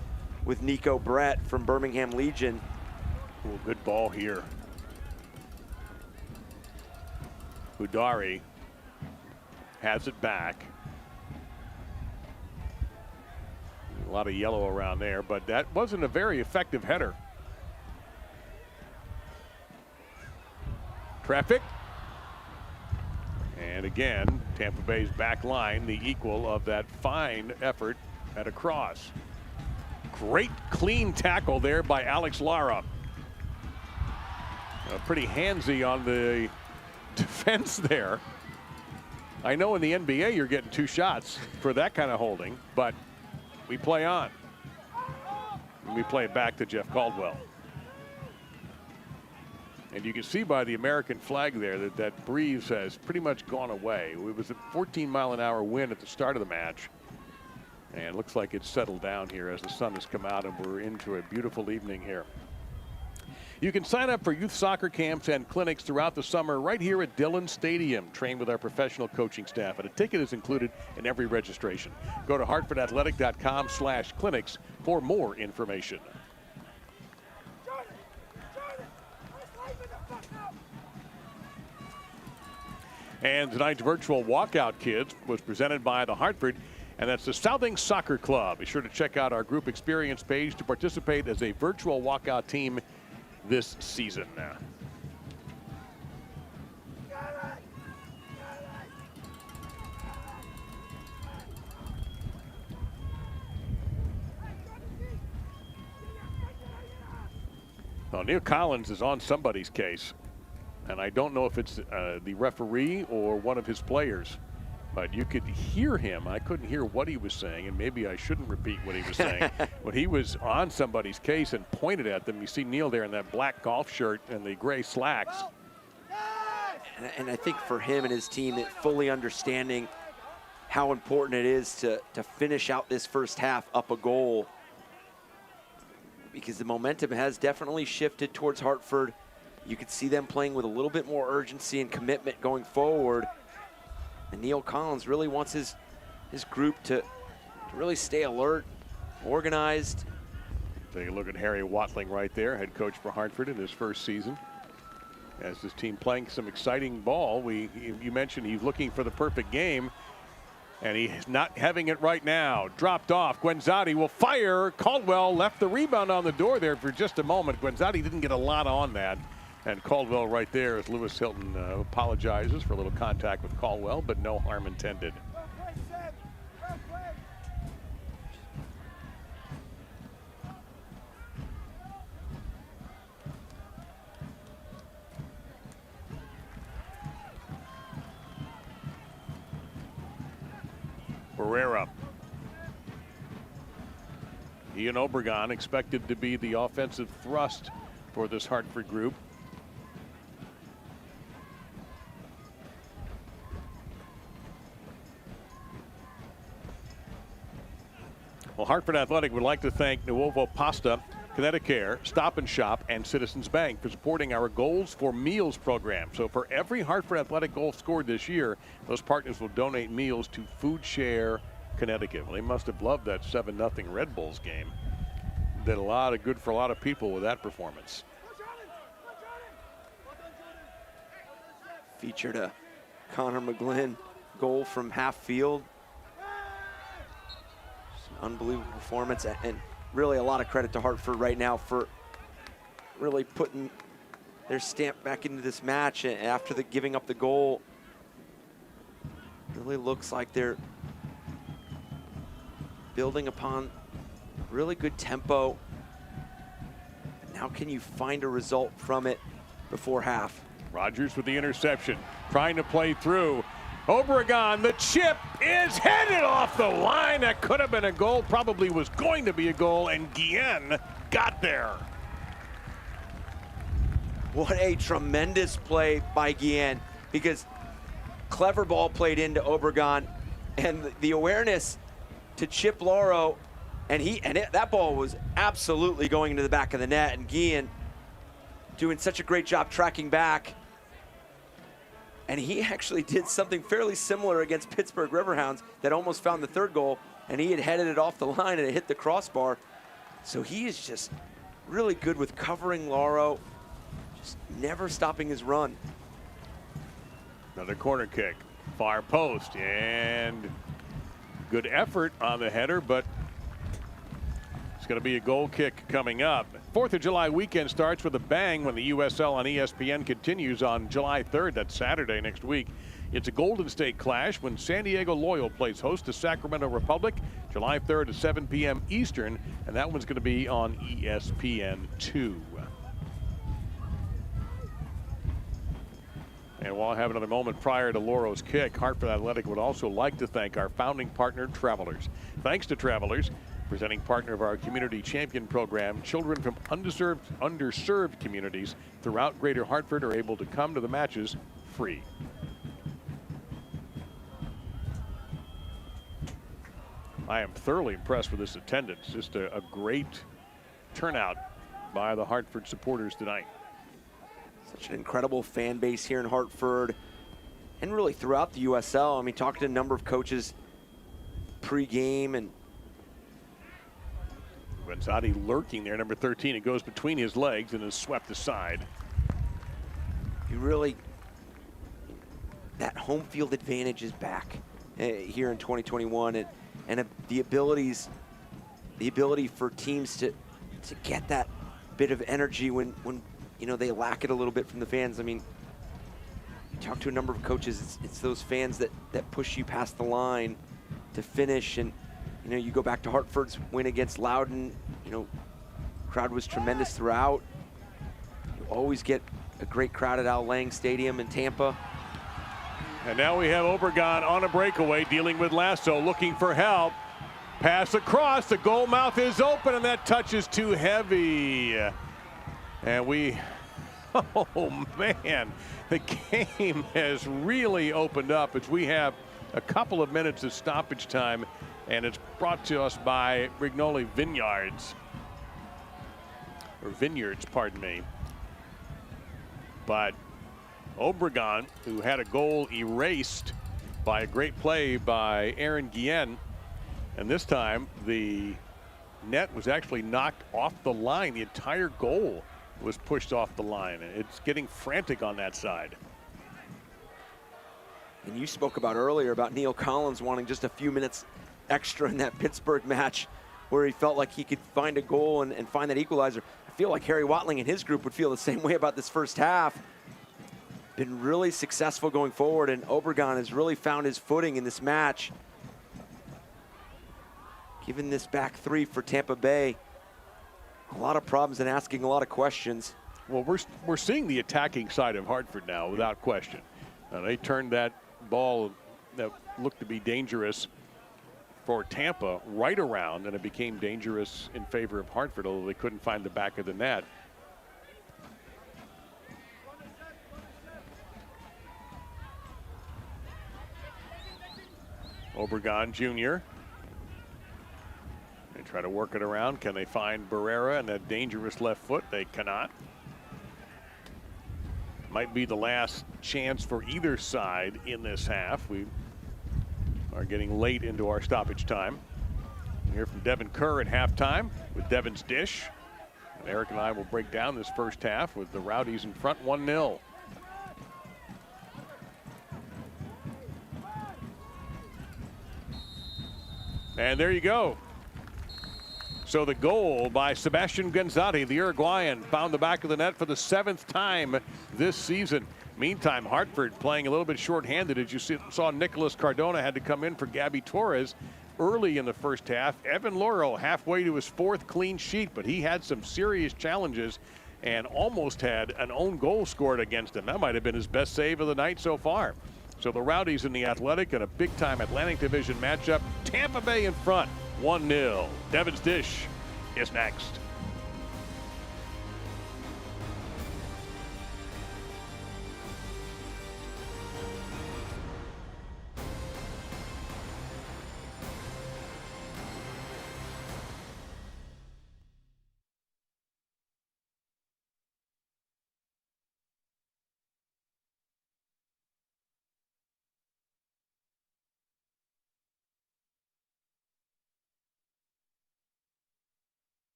with Nico Brett from Birmingham Legion. Ooh, good ball here. Udari has it back. A lot of yellow around there, but that wasn't a very effective header. Traffic. And again, Tampa Bay's back line, the equal of that fine effort at a cross. Great clean tackle there by Alex Lara. Pretty handsy on the defense there. I know in the NBA you're getting 2 shots for that kind of holding, but we play on. And we play it back to Jeff Caldwell. And you can see by the American flag there that that breeze has pretty much gone away. It was a 14-mile-an-hour wind at the start of the match. And it looks like it's settled down here as the sun has come out and we're into a beautiful evening here. You can sign up for youth soccer camps and clinics throughout the summer right here at Dillon Stadium. Train with our professional coaching staff, and a ticket is included in every registration. Go to hartfordathletic.com/clinics for more information. And tonight's virtual walkout kids was presented by the Hartford, and that's the Southing Soccer Club. Be sure to check out our group experience page to participate as a virtual walkout team this season. Well, Neil Collins is on somebody's case, and I don't know if it's the referee or one of his players, but you could hear him. I couldn't hear what he was saying, and maybe I shouldn't repeat what he was saying. But he was on somebody's case and pointed at them. You see Neil there in that black golf shirt and the gray slacks. And I think for him and his team, it fully understanding how important it is to finish out this first half up a goal, because the momentum has definitely shifted towards Hartford. You could see them playing with a little bit more urgency and commitment going forward. And Neil Collins really wants his group to really stay alert, organized. Take a look at Harry Watling right there, head coach for Hartford in his first season. As his team playing some exciting ball. You mentioned he's looking for the perfect game, and he's not having it right now. Dropped off. Guenzotti will fire. Caldwell left the rebound on the door there for just a moment. Guenzotti didn't get a lot on that. And Caldwell right there as Lewis Hilton apologizes for a little contact with Caldwell, but no harm intended. Barrera. Ian Obregon expected to be the offensive thrust for this Hartford group. Well, Hartford Athletic would like to thank Nuovo Pasta, Connecticut, Stop and Shop, and Citizens Bank for supporting our Goals for Meals program. So for every Hartford Athletic goal scored this year, those partners will donate meals to Food Share Connecticut. Well, they must have loved that 7-0 Red Bulls game. Did a lot of good for a lot of people with that performance. Featured a Connor McGlynn goal from half field. Unbelievable performance, and really a lot of credit to Hartford right now for really putting their stamp back into this match after giving up the goal. Really looks like they're building upon really good tempo. Now can you find a result from it before half? Rogers with the interception, trying to play through. Obregon, the chip is headed off the line. That could have been a goal, probably was going to be a goal, and Guillen got there. What a tremendous play by Guillen, because clever ball played into Obregon, and the awareness to chip Lauro, and that ball was absolutely going into the back of the net, and Guillen doing such a great job tracking back. And he actually did something fairly similar against Pittsburgh Riverhounds that almost found the third goal, and he had headed it off the line and it hit the crossbar. So he is just really good with covering Lauro, just never stopping his run. Another corner kick, far post, and good effort on the header, but it's going to be a goal kick coming up. 4th of July weekend starts with a bang when the USL on ESPN continues on July 3rd. That's Saturday next week. It's a Golden State clash when San Diego Loyal plays host to Sacramento Republic, July 3rd at 7 p.m. Eastern, and that one's going to be on ESPN2. And while I have another moment prior to Loro's kick, Hartford Athletic would also like to thank our founding partner, Travelers. Thanks to Travelers, presenting partner of our Community Champion Program, children from underserved communities throughout Greater Hartford are able to come to the matches free. I am thoroughly impressed with this attendance. Just a great turnout by the Hartford supporters tonight. Such an incredible fan base here in Hartford and really throughout the USL. I mean, talking to a number of coaches pre-game, and Guenzatti lurking there, number 13. It goes between his legs and is swept aside. You really, that home field advantage is back here in 2021, and the ability for teams to get that bit of energy when you know they lack it a little bit from the fans. I mean, you talk to a number of coaches, it's those fans that push you past the line to finish. And you know, you go back to Hartford's win against Loudoun, you know, crowd was tremendous throughout. You always get a great crowd at Al Lang Stadium in Tampa. And now we have Obregon on a breakaway, dealing with Lasso, looking for help. Pass across, the goal mouth is open, and that touch is too heavy. And oh man, the game has really opened up as we have a couple of minutes of stoppage time, and it's brought to us by Brignoli Vineyards, or Vineyards, pardon me. But Obregon, who had a goal erased by a great play by Aaron Guillen, and this time the net was actually knocked off the line. The entire goal was pushed off the line. It's getting frantic on that side. And you spoke about earlier about Neil Collins wanting just a few minutes extra in that Pittsburgh match where he felt like he could find a goal and find that equalizer. I feel like Harry Watling and his group would feel the same way about this first half. Been really successful going forward, and Obregon has really found his footing in this match. Given this back three for Tampa Bay a lot of problems and asking a lot of questions. Well, we're seeing the attacking side of Hartford now, without question. They turned that ball that looked to be dangerous for Tampa right around, and it became dangerous in favor of Hartford, although they couldn't find the back of the net. Obregon Jr. They try to work it around. Can they find Barrera and that dangerous left foot? They cannot. Might be the last chance for either side in this half. We are getting late into our stoppage time. We'll hear from Devin Kerr at halftime with Devin's dish. And Eric and I will break down this first half with the Rowdies in front 1-0. And there you go. So the goal by Sebastian Guenzatti, the Uruguayan, found the back of the net for the 7th time this season. Meantime, Hartford playing a little bit shorthanded. As you saw, Nicholas Cardona had to come in for Gabby Torres early in the first half. Evan Loro halfway to his 4th clean sheet, but he had some serious challenges and almost had an own goal scored against him. That might have been his best save of the night so far. So the Rowdies in the Athletic in a big-time Atlantic Division matchup. Tampa Bay in front, 1-0. Devin's dish is next.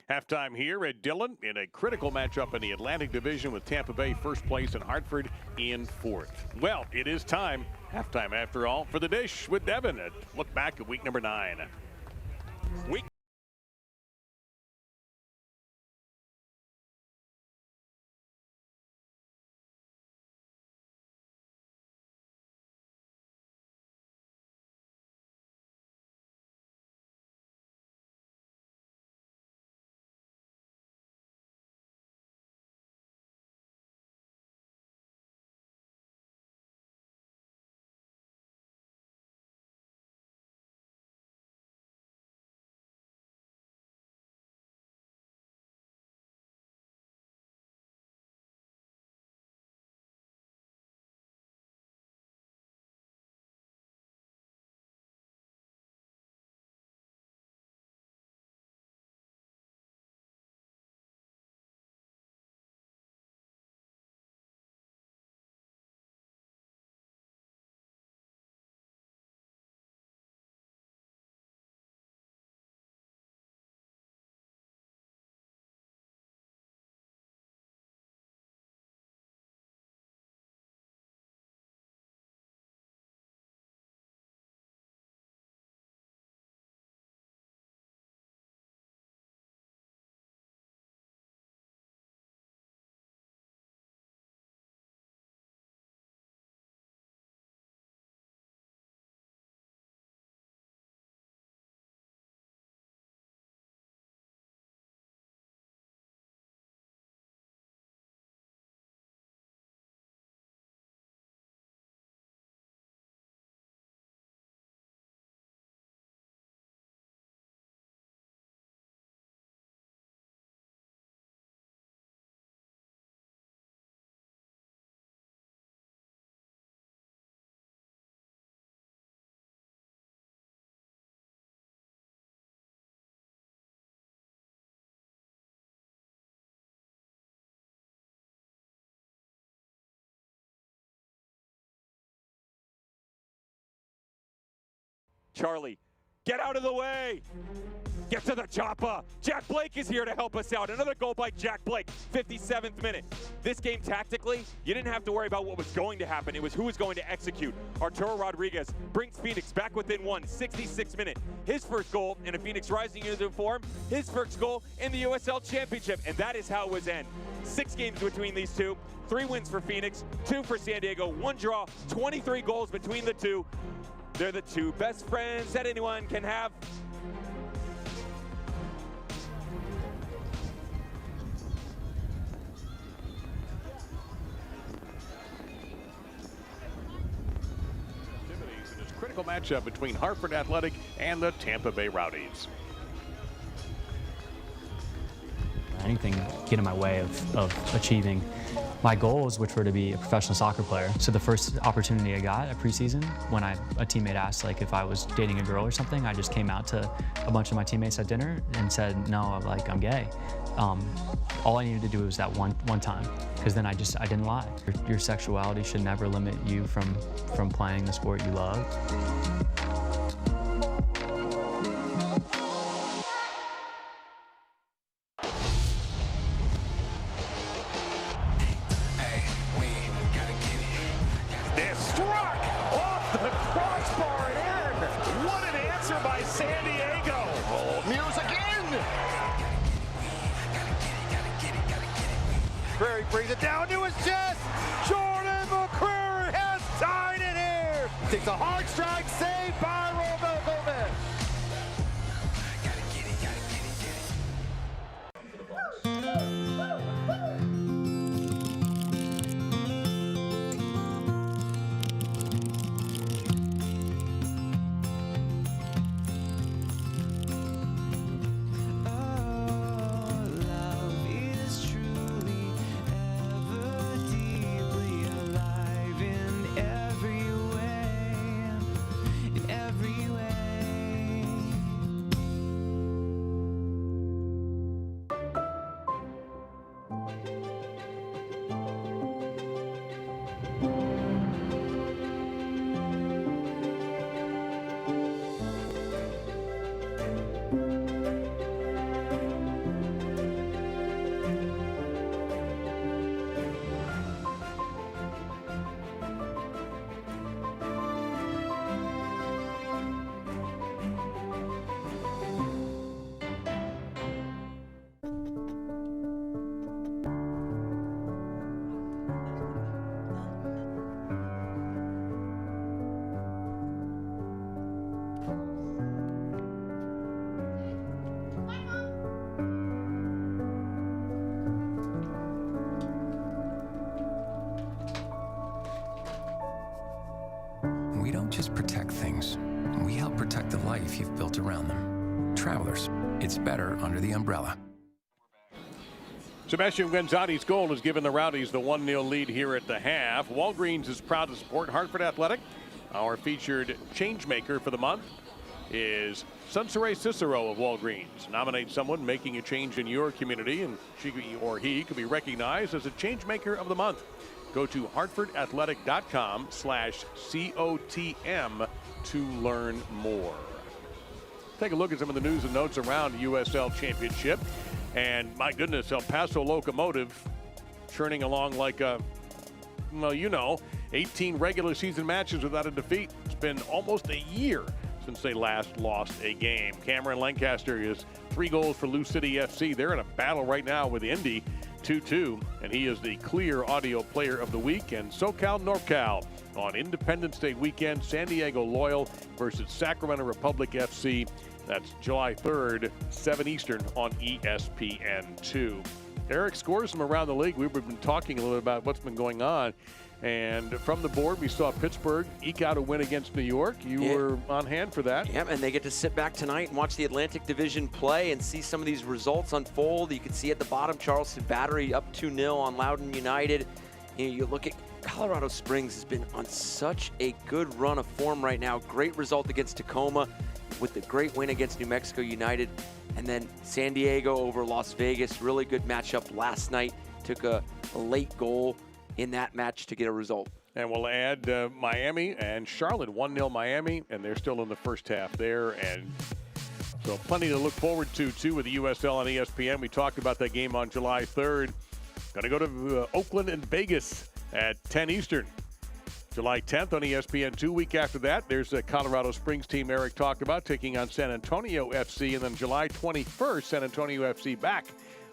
Halftime here at Dillon in a critical matchup in the Atlantic Division with Tampa Bay first place and Hartford in fourth. Well, it is time, halftime after all, for The Dish with Devin. Look back at week number 9. Week Charlie, get out of the way. Get to the chopper. Jack Blake is here to help us out. Another goal by Jack Blake, 57th minute. This game tactically, you didn't have to worry about what was going to happen. It was who was going to execute. Arturo Rodriguez brings Phoenix back within one, 66th minute. His first goal in a Phoenix Rising uniform, his first goal in the USL Championship, and that is how it was end. 6 games between these two, 3 wins for Phoenix, 2 for San Diego, 1 draw, 23 goals between the two. They're the 2 best friends that anyone can have. in this critical matchup between Hartford Athletic and the Tampa Bay Rowdies. Anything get in my way of achieving my goals, which were to be a professional soccer player. So the first opportunity I got at preseason, when a teammate asked like if I was dating a girl or something, I just came out to a bunch of my teammates at dinner and said, no, I'm gay. All I needed to do was that one time, because then I didn't lie. Your sexuality should never limit you from playing the sport you love. San Diego. Oh, music in. McCreary brings it down to his chest. Jordan McCreary has tied it here. Takes a hard strike, saved by Romel Gomez. Truly ever deeply alive in every way. We don't just protect things. We help protect the life you've built around them. Travelers, it's better under the umbrella. Sebastian Guenzotti's goal has given the Rowdies the 1-0 lead here at the half. Walgreens is proud to support Hartford Athletic. Our featured changemaker for the month is Sunsere Cicero of Walgreens. Nominate someone making a change in your community, and she or he could be recognized as a changemaker of the month. Go to hartfordathletic.com/COTM to learn more. Take a look at some of the news and notes around the USL Championship. And my goodness, El Paso Locomotive churning along like a, well, 18 regular season matches without a defeat. It's been almost a year since they last lost a game. Cameron Lancaster is 3 goals for Lou City FC. They're in a battle right now with Indy, 2-2, and he is the clear audio player of the week. And SoCal NorCal on Independence Day weekend, San Diego Loyal versus Sacramento Republic FC. That's July 3rd, 7 Eastern on ESPN2. Eric, scores from around the league. We've been talking a little bit about what's been going on. And from the board, we saw Pittsburgh eke out a win against New York. You were on hand for that. Yeah, and they get to sit back tonight and watch the Atlantic Division play and see some of these results unfold. You can see at the bottom, Charleston Battery up 2-0 on Loudoun United. You look at Colorado Springs has been on such a good run of form right now. Great result against Tacoma with the great win against New Mexico United. And then San Diego over Las Vegas. Really good matchup last night. Took a late goal in that match to get a result. And we'll add Miami and Charlotte, 1-0 Miami, and they're still in the first half there. And so plenty to look forward to, too, with the USL on ESPN. We talked about that game on July 3rd. Going to go to Oakland and Vegas at 10 Eastern. July 10th on ESPN2. Week after that, there's the Colorado Springs team Eric talked about taking on San Antonio FC. And then July 21st, San Antonio FC back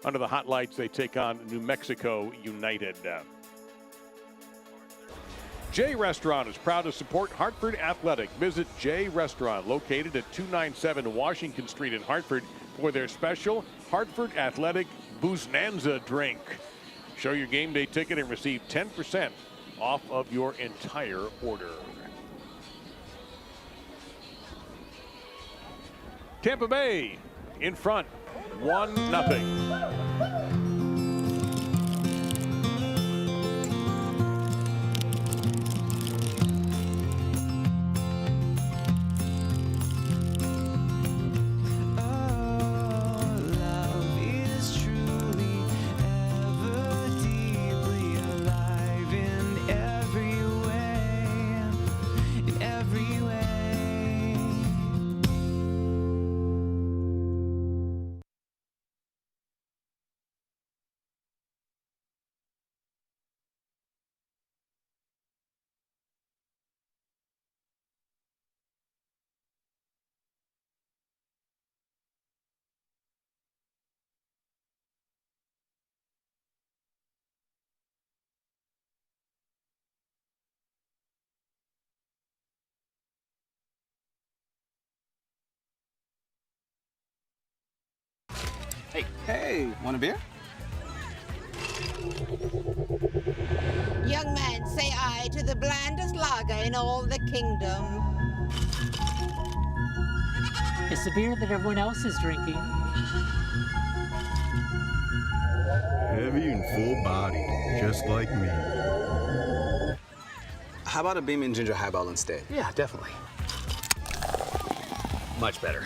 under the hot lights. They take on New Mexico United. J Restaurant is proud to support Hartford Athletic. Visit J Restaurant, located at 297 Washington Street in Hartford, for their special Hartford Athletic Booznanza drink. Show your game day ticket and receive 10% off of your entire order. Tampa Bay in front, 1-0. Hey, want a beer? Young man, say aye to the blandest lager in all the kingdom. It's the beer that everyone else is drinking. Heavy and full-bodied, just like me. How about a Beam Ginger Highball instead? Yeah, definitely. Much better.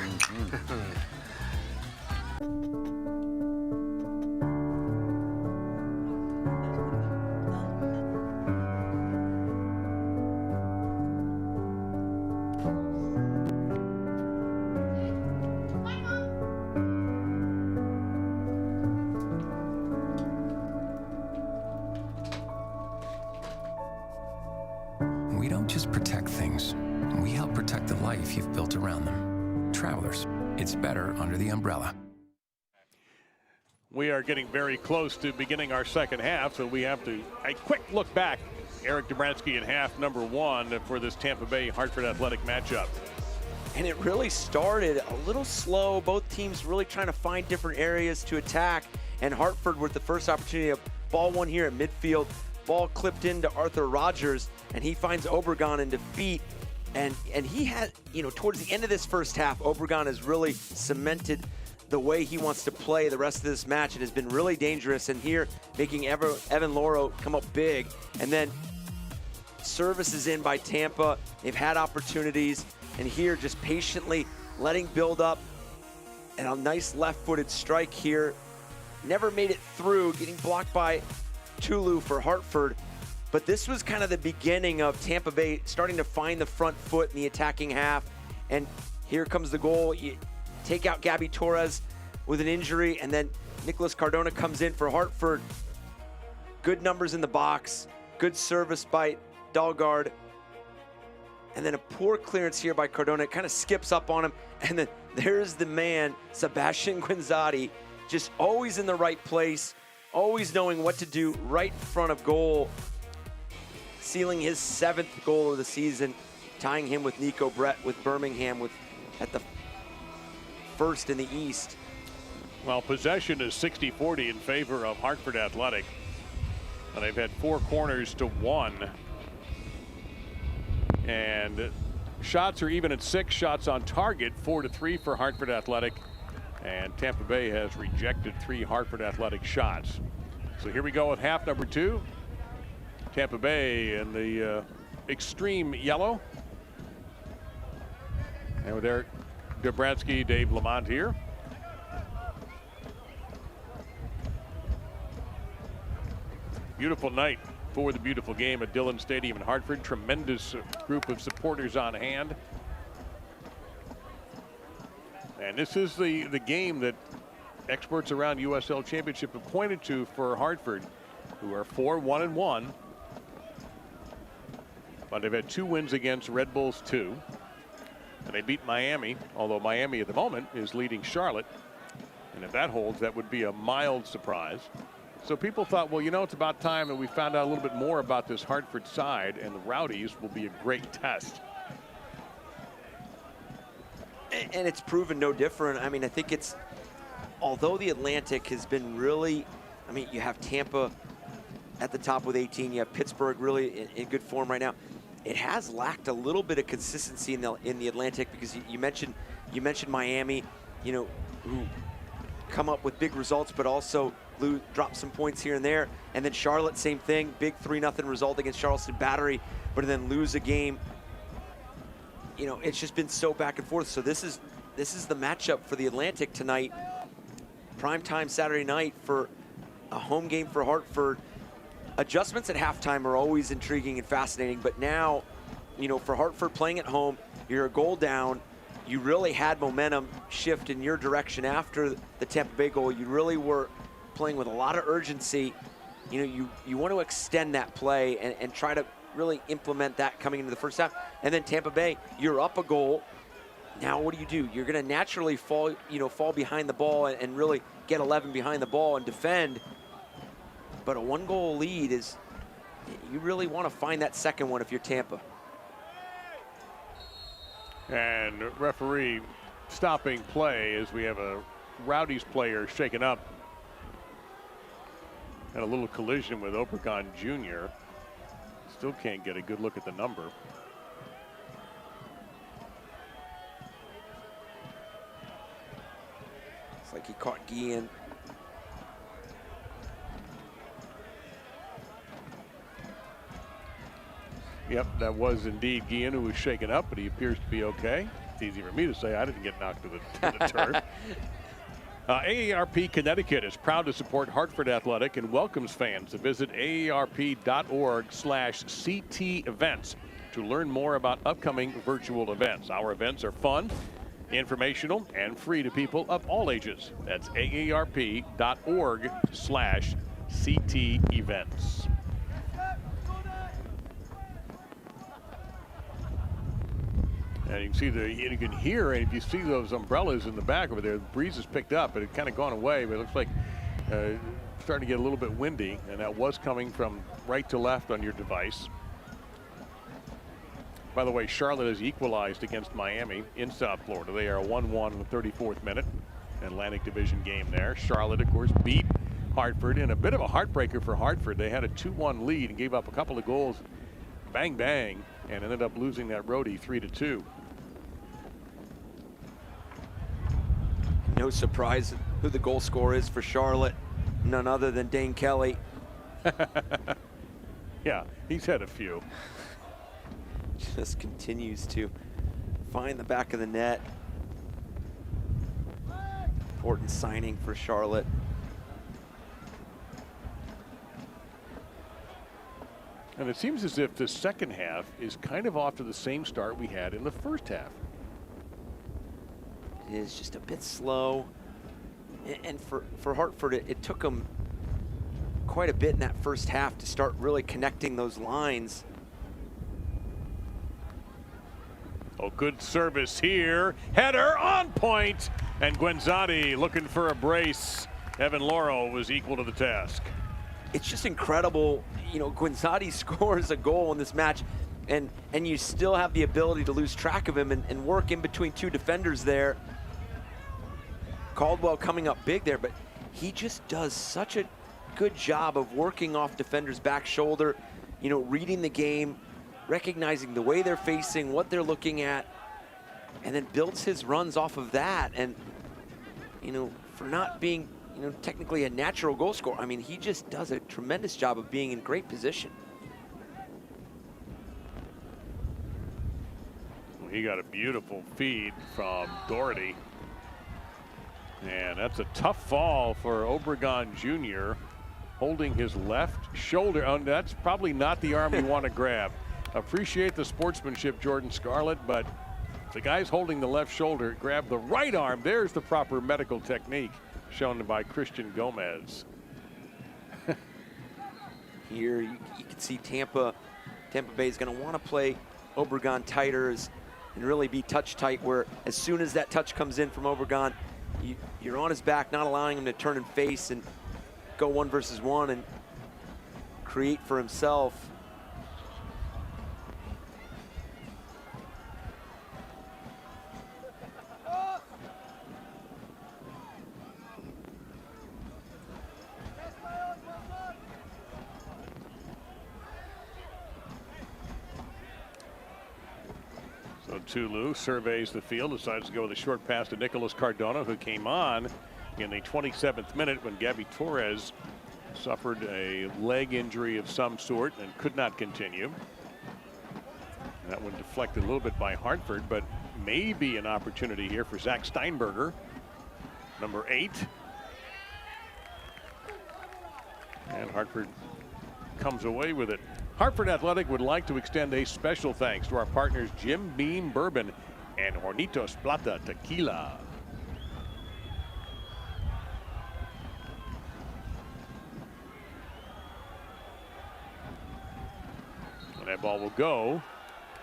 We don't just protect things. We help protect the life you've built around them. Travelers, it's better under the umbrella. We are getting very close to beginning our second half, so we have to a quick look back. Eric Dobransky in half number 1 for this Tampa Bay Hartford Athletic matchup. And it really started a little slow. Both teams really trying to find different areas to attack. And Hartford with the first opportunity of ball one here at midfield. Ball clipped into Arthur Rogers, and he finds Obregon in defeat. And he had, towards the end of this first half, Obregon has really cemented the way he wants to play the rest of this match and has been really dangerous. And here, making Evan Loro come up big. And then services in by Tampa. They've had opportunities. And here, just patiently letting build up. And a nice left-footed strike here. Never made it through, getting blocked by Tulu for Hartford. But this was kind of the beginning of Tampa Bay starting to find the front foot in the attacking half. And here comes the goal. You take out Gabby Torres with an injury, and then Nicholas Cardona comes in for Hartford. Good numbers in the box, good service by Dalgard. And then a poor clearance here by Cardona. It kind of skips up on him. And then there's the man, Sebastian Guinzotti, just always in the right place, always knowing what to do right in front of goal, sealing his 7th goal of the season, tying him with Nico Brett with Birmingham at the first in the East. Well, possession is 60-40 in favor of Hartford Athletic. And they've had 4 corners to 1. And shots are even at 6 shots on target, 4-3 for Hartford Athletic. And Tampa Bay has rejected 3 Hartford Athletic shots. So here we go with half number 2. Tampa Bay in the extreme yellow. And with Eric Dobratsky, Dave Lamont here. Beautiful night for the beautiful game at Dillon Stadium in Hartford. Tremendous group of supporters on hand. And this is the game that experts around USL Championship have pointed to for Hartford, who are 4-1-1. But they've had 2 wins against Red Bulls 2. And they beat Miami, although Miami at the moment is leading Charlotte. And if that holds, that would be a mild surprise. So people thought, well, it's about time that we found out a little bit more about this Hartford side, and the Rowdies will be a great test. And it's proven no different. I mean, I think although the Atlantic has been really, you have Tampa at the top with 18, you have Pittsburgh really in good form right now. It has lacked a little bit of consistency in the Atlantic, because you mentioned Miami, who come up with big results, but also drop some points here and there. And then Charlotte, same thing, big 3-0 result against Charleston Battery, but then lose a game. It's just been so back and forth. So this is the matchup for the Atlantic tonight. Primetime Saturday night for a home game for Hartford. Adjustments at halftime are always intriguing and fascinating, but now, for Hartford playing at home, you're a goal down. You really had momentum shift in your direction after the Tampa Bay goal. You really were playing with a lot of urgency. You want to extend that play and try to really implement that coming into the first half. And then Tampa Bay, you're up a goal. Now what do? You're going to naturally fall behind the ball and really get 11 behind the ball and defend. But a 1-goal lead is, you really want to find that second one if you're Tampa. And referee stopping play as we have a Rowdies player shaken up. And a little collision with Obregon Jr. Still can't get a good look at the number. It's like he caught Guillen. Yep, that was indeed Guillen, who was shaken up, but he appears to be okay. It's easy for me to say. I didn't get knocked to the turf. AARP Connecticut is proud to support Hartford Athletic and welcomes fans to visit aarp.org/CT events to learn more about upcoming virtual events. Our events are fun, informational, and free to people of all ages. That's aarp.org/CT events. And you can see you can hear, and if you see those umbrellas in the back over there, the breeze has picked up, but it's kind of gone away. But it looks like starting to get a little bit windy, and that was coming from right to left on your device. By the way, Charlotte has equalized against Miami in South Florida. They are 1-1 in the 34th minute. Atlantic Division game there. Charlotte, of course, beat Hartford in a bit of a heartbreaker for Hartford. They had a 2-1 lead and gave up a couple of goals. Bang, bang. and ended up losing that roadie 3-2. No surprise who the goal scorer is for Charlotte. None other than Dane Kelly. Yeah, he's had a few. Just continues to find the back of the net. Important signing for Charlotte. And it seems as if the second half is kind of off to the same start we had in the first half. It is just a bit slow. And for Hartford, it took them quite a bit in that first half to start really connecting those lines. Oh, good service here. Header on point. And Guenzati looking for a brace. Evan Lauro was equal to the task. It's just incredible. You know, Guenzati scores a goal in this match, and you still have the ability to lose track of him and work in between two defenders there. Caldwell coming up big there, but he just does such a good job of working off defenders' back shoulder, you know, reading the game, recognizing the way they're facing, what they're looking at, and then builds his runs off of that. And, you know, for not being, you know, technically a natural goal scorer, I mean, he just does a tremendous job of being in great position. Well, he got a beautiful feed from Doherty. And that's a tough fall for Obregon Jr. holding his left shoulder. Oh, that's probably not the arm you want to grab. Appreciate the sportsmanship, Jordan Scarlett, but if the guy's holding the left shoulder, grab the right arm. There's the proper medical technique shown by Christian Gomez. Here you can see Tampa Bay is going to want to play Obregon tighter and really be touch tight, where as soon as that touch comes in from Obregon, you're on his back, not allowing him to turn and face and go 1 versus 1 and create for himself. So Tulu surveys the field, decides to go with a short pass to Nicholas Cardona, who came on in the 27th minute when Gabby Torres suffered a leg injury of some sort and could not continue. That one deflected a little bit by Hartford, but maybe an opportunity here for Zach Steinberger, number 8. And Hartford comes away with it. Hartford Athletic would like to extend a special thanks to our partners Jim Beam Bourbon and Hornitos Plata Tequila. And that ball will go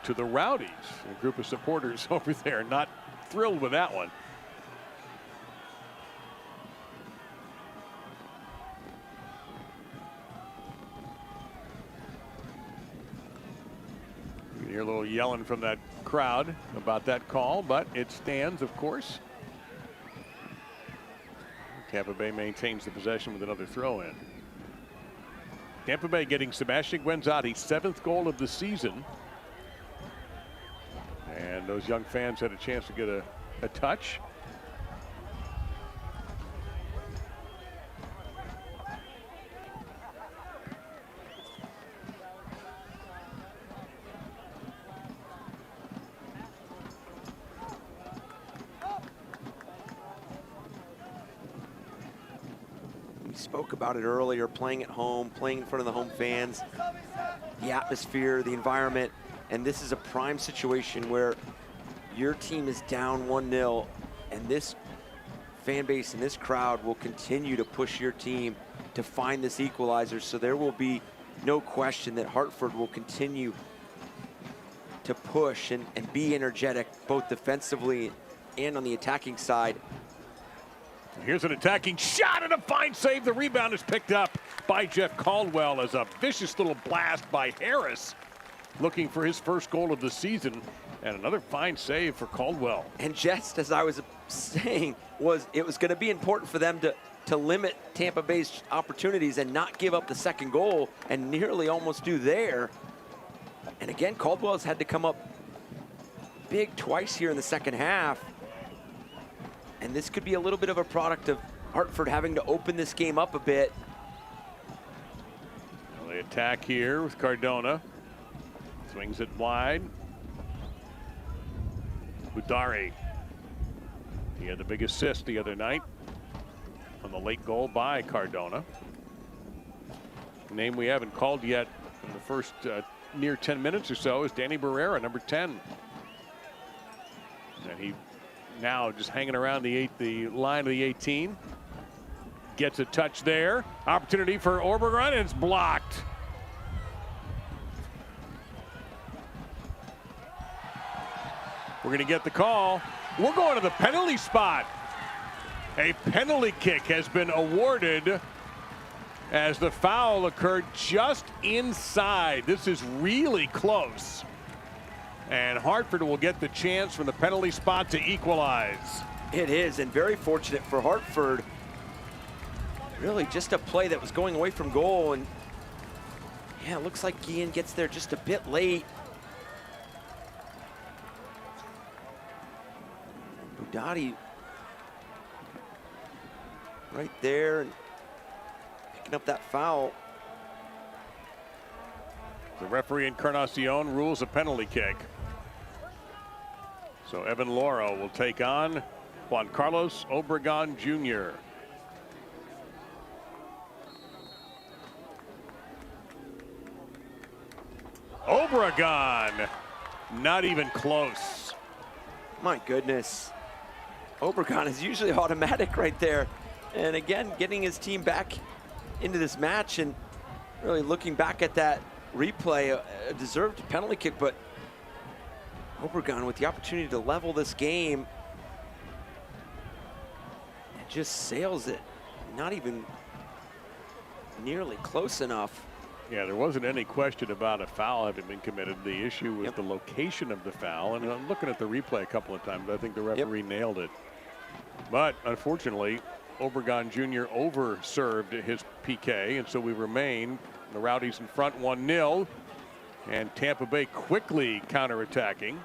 to the Rowdies, a group of supporters over there not thrilled with that one. You hear a little yelling from that crowd about that call, but it stands, of course. Tampa Bay maintains the possession with another throw-in. Tampa Bay getting Sebastian Guenzati's 7th goal of the season. And those young fans had a chance to get a touch. Spoke about it earlier, playing at home, playing in front of the home fans, the atmosphere, the environment, and this is a prime situation where your team is down 1-0, and this fan base and this crowd will continue to push your team to find this equalizer. So there will be no question that Hartford will continue to push and be energetic, both defensively and on the attacking side. Here's an attacking shot and a fine save. The rebound is picked up by Jeff Caldwell as a vicious little blast by Harris, looking for his first goal of the season, and another fine save for Caldwell. And just as I was saying, it was going to be important for them to limit Tampa Bay's opportunities and not give up the second goal, and nearly almost do there. And again, Caldwell's had to come up big twice here in the second half. And this could be a little bit of a product of Hartford having to open this game up a bit. Well, they attack here with Cardona. Swings it wide. Budari. He had the big assist the other night on the late goal by Cardona. A name we haven't called yet in the first near 10 minutes or so is Danny Barrera, number 10. And he now just hanging around the line of the 18. Gets a touch there. Opportunity for Obregon, and it's blocked. We're going to get the call. We're going to the penalty spot. A penalty kick has been awarded as the foul occurred just inside. This is really close. And Hartford will get the chance from the penalty spot to equalize. It is, and very fortunate for Hartford. Really just a play that was going away from goal, and yeah, it looks like Guillen gets there just a bit late. Budati right there and picking up that foul. The referee Encarnacion rules a penalty kick. So Evan Loro will take on Juan Carlos Obregon Jr. Obregon, not even close. My goodness. Obregon is usually automatic right there. And again, getting his team back into this match, and really looking back at that replay, a deserved penalty kick, but Obregon with the opportunity to level this game and just sails it. Not even nearly close enough. Yeah, there wasn't any question about a foul having been committed. The issue was the location of the foul. And I'm looking at the replay a couple of times. I think the referee nailed it. But unfortunately, Obregon Jr. over-served his PK, and so we remain the Rowdies in front 1-0. And Tampa Bay quickly counterattacking.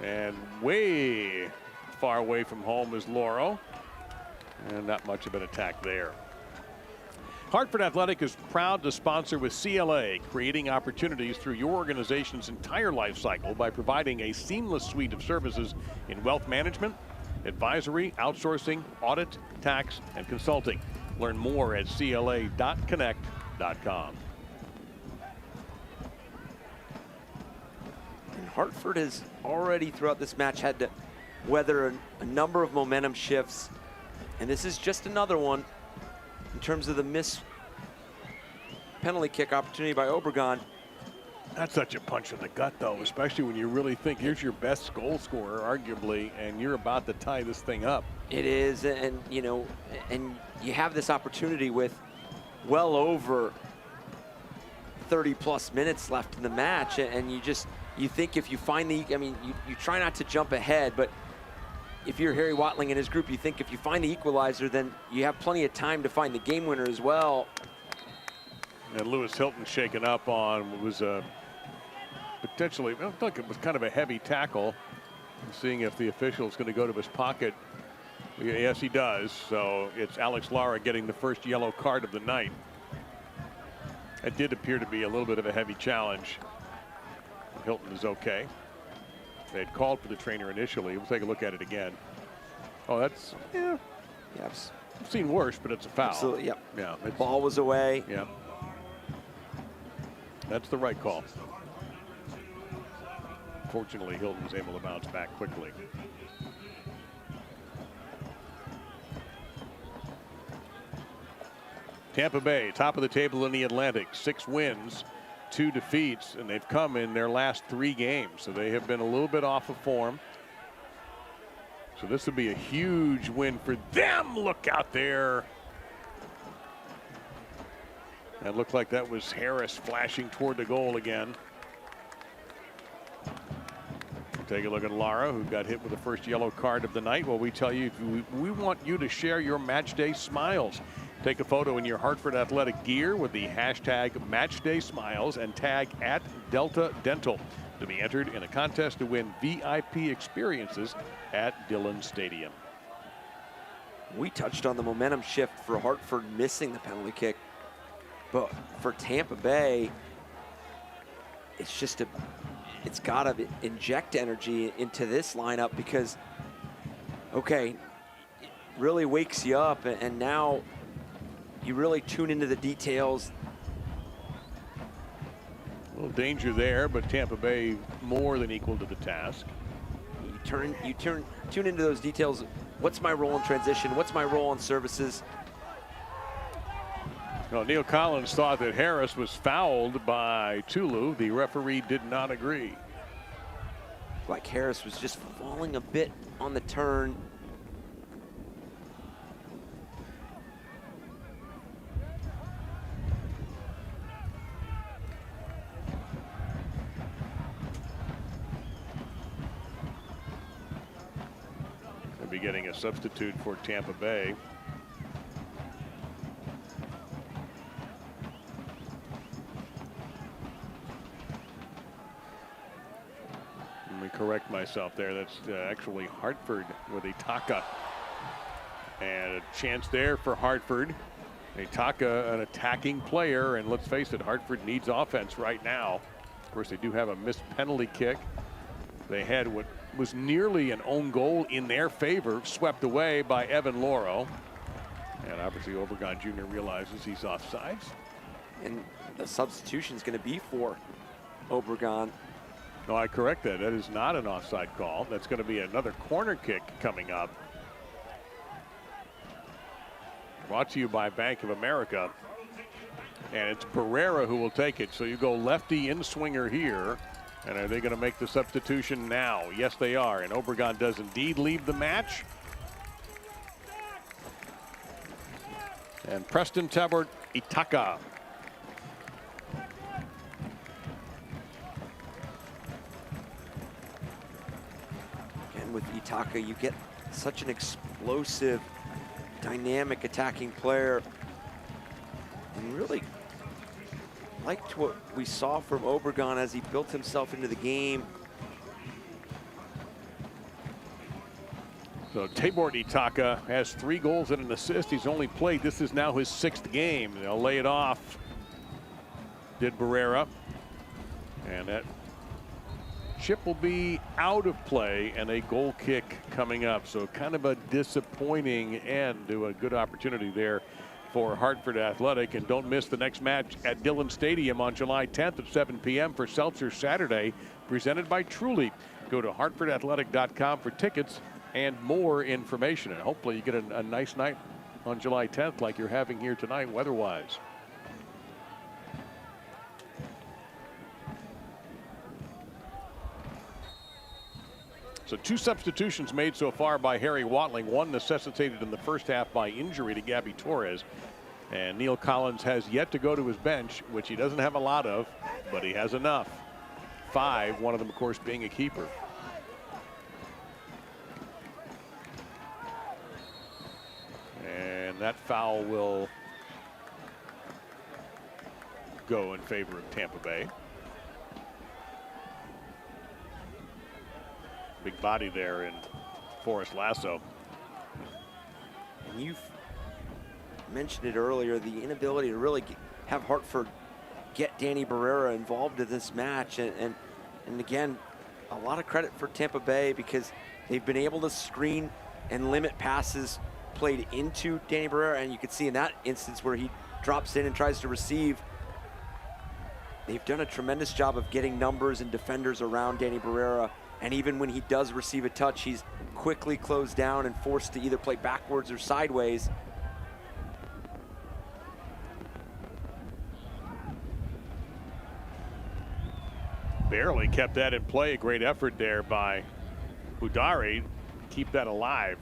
And way far away from home is Loro. And not much of an attack there. Hartford Athletic is proud to sponsor with CLA, creating opportunities through your organization's entire life cycle by providing a seamless suite of services in wealth management, advisory, outsourcing, audit, tax, and consulting. Learn more at cla.connect.com. And Hartford has already throughout this match had to weather a number of momentum shifts. And this is just another one in terms of the missed penalty kick opportunity by Obregon. That's such a punch in the gut, though, especially when you really think here's your best goal scorer, arguably, and you're about to tie this thing up. It is, and you know, and you have this opportunity with well over 30+ minutes left in the match, and you think if you find the, I mean, you try not to jump ahead, but if you're Harry Watling and his group, you think if you find the equalizer, then you have plenty of time to find the game winner as well. And Lewis Hilton shaken up on was potentially, I think it was kind of a heavy tackle. Seeing if the official is going to go to his pocket. Yes, he does. So it's Alex Lara getting the first yellow card of the night. It did appear to be a little bit of a heavy challenge. Hilton is okay. They had called for the trainer initially. We'll take a look at it again. Oh, that's, yeah. Yes. I've seen worse, but it's a foul. Absolutely, yep. Yeah. Ball was away. Yeah. That's the right call. Fortunately, Hilton was able to bounce back quickly. Tampa Bay, top of the table in the Atlantic, 6 wins. 2 defeats, and they've come in their last 3 games, so they have been a little bit off of form. So this would be a huge win for them. Look out there. That looked like that was Harris flashing toward the goal again. Take a look at Lara, who got hit with the first yellow card of the night. Well, we tell you, we want you to share your match day smiles. Take a photo in your Hartford Athletic gear with the hashtag #MatchDaySmiles and tag @DeltaDental to be entered in a contest to win VIP experiences at Dillon Stadium. We touched on the momentum shift for Hartford missing the penalty kick, but for Tampa Bay, it's just it's got to inject energy into this lineup because, okay, it really wakes you up, and now you really tune into the details. A little danger there, but Tampa Bay more than equal to the task. Tune into those details. What's my role in transition? What's my role in services? Well, Neil Collins thought that Harris was fouled by Tulu. The referee did not agree. Like Harris was just falling a bit on the turn. They'll be getting a substitute for Tampa Bay. Let me correct myself there. That's actually Hartford with Itaka. And a chance there for Hartford. Itaka, an attacking player, and let's face it, Hartford needs offense right now. Of course, they do have a missed penalty kick. They had what was nearly an own goal in their favor, swept away by Evan Loro. And obviously Obregon Jr. realizes he's offsides. And the substitution is going to be for Obregon. No, I correct that. That is not an offside call. That's going to be another corner kick coming up. Brought to you by Bank of America. And it's Barrera who will take it. So you go lefty in swinger here. And are they going to make the substitution now? Yes, they are. And Obregon does indeed leave the match. And Preston Tabort Itaka. Again, with Itaka, you get such an explosive, dynamic attacking player. And really liked what we saw from Obregon as he built himself into the game. So Tabor Itaka has 3 goals and an assist. He's only played, this is now his 6th game. They'll lay it off. Did Barrera. And that chip will be out of play and a goal kick coming up. So kind of a disappointing end to a good opportunity there for Hartford Athletic. And don't miss the next match at Dillon Stadium on July 10th at 7 p.m. for Seltzer Saturday, presented by Truly. Go to hartfordathletic.com for tickets and more information. And hopefully you get a nice night on July 10th like you're having here tonight weather-wise. So 2 substitutions made so far by Harry Watling, one necessitated in the first half by injury to Gabby Torres. And Neil Collins has yet to go to his bench, which he doesn't have a lot of, but he has enough. 5, one of them, of course, being a keeper. And that foul will go in favor of Tampa Bay. Big body there in Forrest Lasso. And you've mentioned it earlier, the inability to really have Hartford get Danny Barrera involved in this match. And again, a lot of credit for Tampa Bay because they've been able to screen and limit passes played into Danny Barrera. And you can see in that instance where he drops in and tries to receive, they've done a tremendous job of getting numbers and defenders around Danny Barrera. And even when he does receive a touch, he's quickly closed down and forced to either play backwards or sideways. Barely kept that in play. A great effort there by Budari to keep that alive.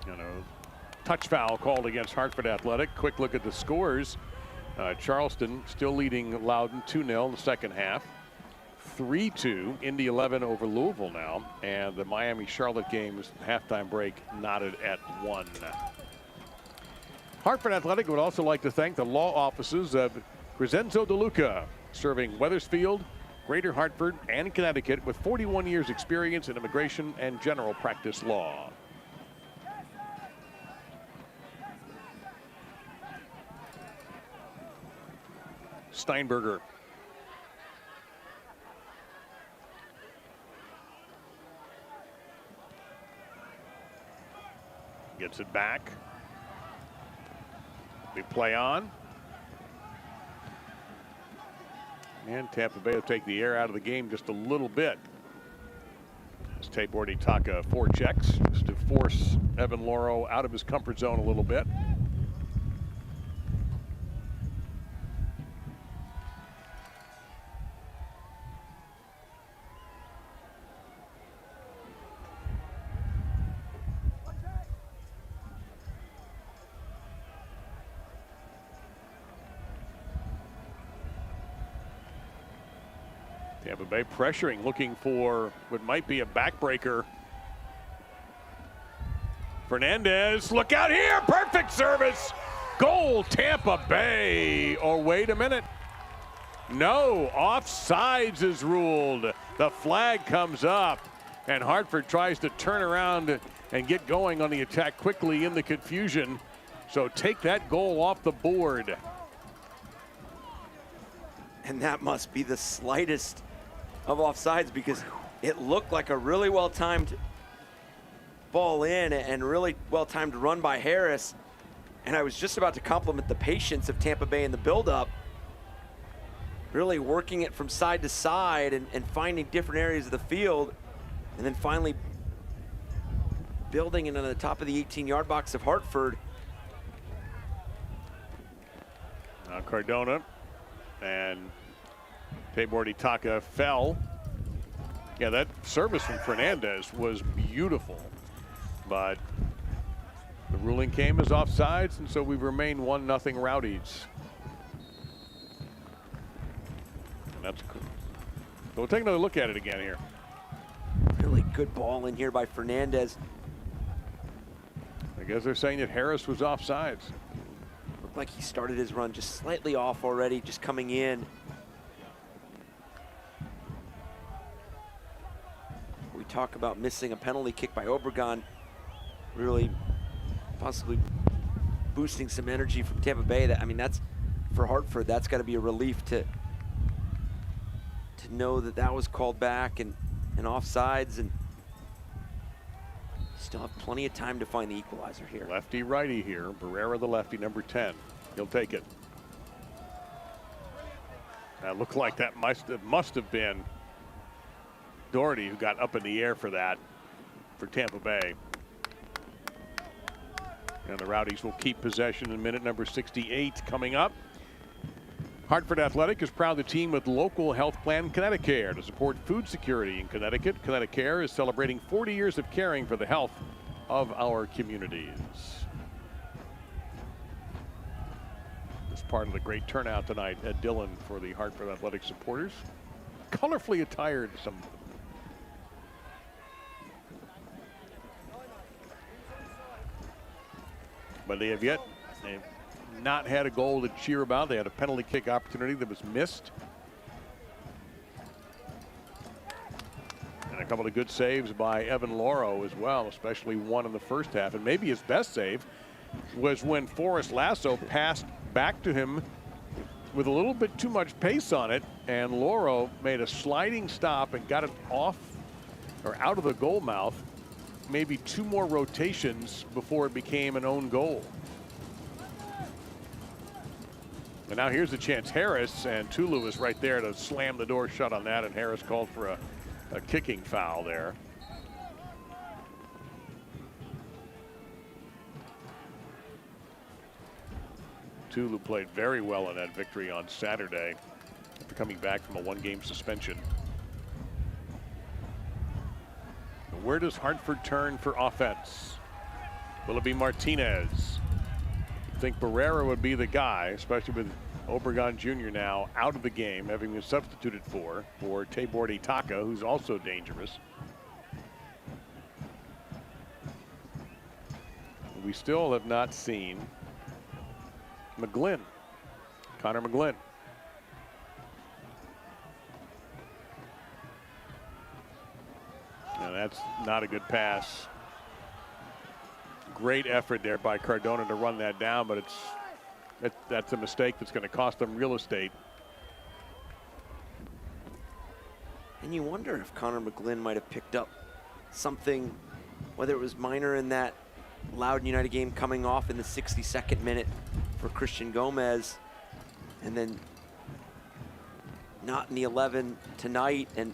You know, touch foul called against Hartford Athletic. Quick look at the scores. Charleston still leading Loudon 2-0 in the second half. 3-2. Indy 11 over Louisville now. And the Miami-Charlotte game's halftime break knotted at 1. Hartford Athletic would also like to thank the law offices of Crescenzo DeLuca, serving Wethersfield, Greater Hartford, and Connecticut with 41 years experience in immigration and general practice law. Steinberger. Gets it back. We play on. And Tampa Bay will take the air out of the game just a little bit. As Tabor Taka forechecks just to force Evan Loro out of his comfort zone a little bit. Tampa Bay pressuring, looking for what might be a backbreaker. Fernandez, look out here, perfect service. Goal, Tampa Bay. Oh, wait a minute. No, offsides is ruled. The flag comes up, and Hartford tries to turn around and get going on the attack quickly in the confusion. So take that goal off the board. And that must be the slightest of offsides, because it looked like a really well-timed ball in and really well-timed run by Harris. And I was just about to compliment the patience of Tampa Bay in the build-up, really working it from side to side and finding different areas of the field, and then finally building into the top of the 18-yard box of Hartford. Now Cardona and Tabor Taka fell. Yeah, that service from Fernandez was beautiful, but the ruling came as offsides, and so we remain 1-0 Rowdies. And that's cool. So we'll take another look at it again here. Really good ball in here by Fernandez. I guess they're saying that Harris was offsides. Looked like he started his run just slightly off already, just coming in. We talk about missing a penalty kick by Obregon, really possibly boosting some energy from Tampa Bay. That, I mean, that's for Hartford, that's got to be a relief to know that that was called back and offsides, and still have plenty of time to find the equalizer here. Lefty righty here. Barrera, the lefty, number 10. He'll take it. That looked like that must have been Doherty who got up in the air for that for Tampa Bay. And the Rowdies will keep possession in minute number 68 coming up. Hartford Athletic is proud to team with local health plan Connecticut to support food security in Connecticut. Connecticut is celebrating 40 years of caring for the health of our communities. It's part of the great turnout tonight at Dillon for the Hartford Athletic supporters. Colorfully attired, some of them. But they have yet, they've not had a goal to cheer about. They had a penalty kick opportunity that was missed. And a couple of good saves by Evan Loro as well, especially one in the first half. And maybe his best save was when Forrest Lasso passed back to him with a little bit too much pace on it, and Loro made a sliding stop and got it off or out of the goal mouth. Maybe two more rotations before it became an own goal. And now here's a chance. Harris, and Tulu is right there to slam the door shut on that, and Harris called for a kicking foul there. Tulu played very well in that victory on Saturday after coming back from a one-game suspension. Where does Hartford turn for offense? Will it be Martinez? I think Barrera would be the guy, especially with Obregon Jr. now out of the game, having been substituted for Tabor Itaka, who's also dangerous. We still have not seen McGlynn, Connor McGlynn. And that's not a good pass. Great effort there by Cardona to run that down, but that's a mistake that's going to cost them real estate. And you wonder if Connor McGlynn might have picked up something, whether it was minor in that Loudoun United game coming off in the 62nd minute for Christian Gomez, and then not in the 11 tonight, and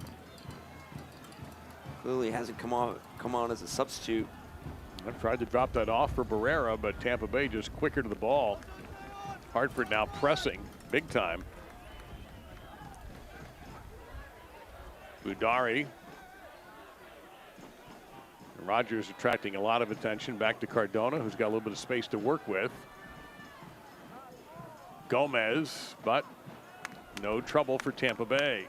clearly hasn't come on as a substitute. I've tried to drop that off for Barrera, but Tampa Bay just quicker to the ball. Hartford now pressing big time. Budari. Rogers attracting a lot of attention. Back to Cardona, who's got a little bit of space to work with. Gomez, but no trouble for Tampa Bay.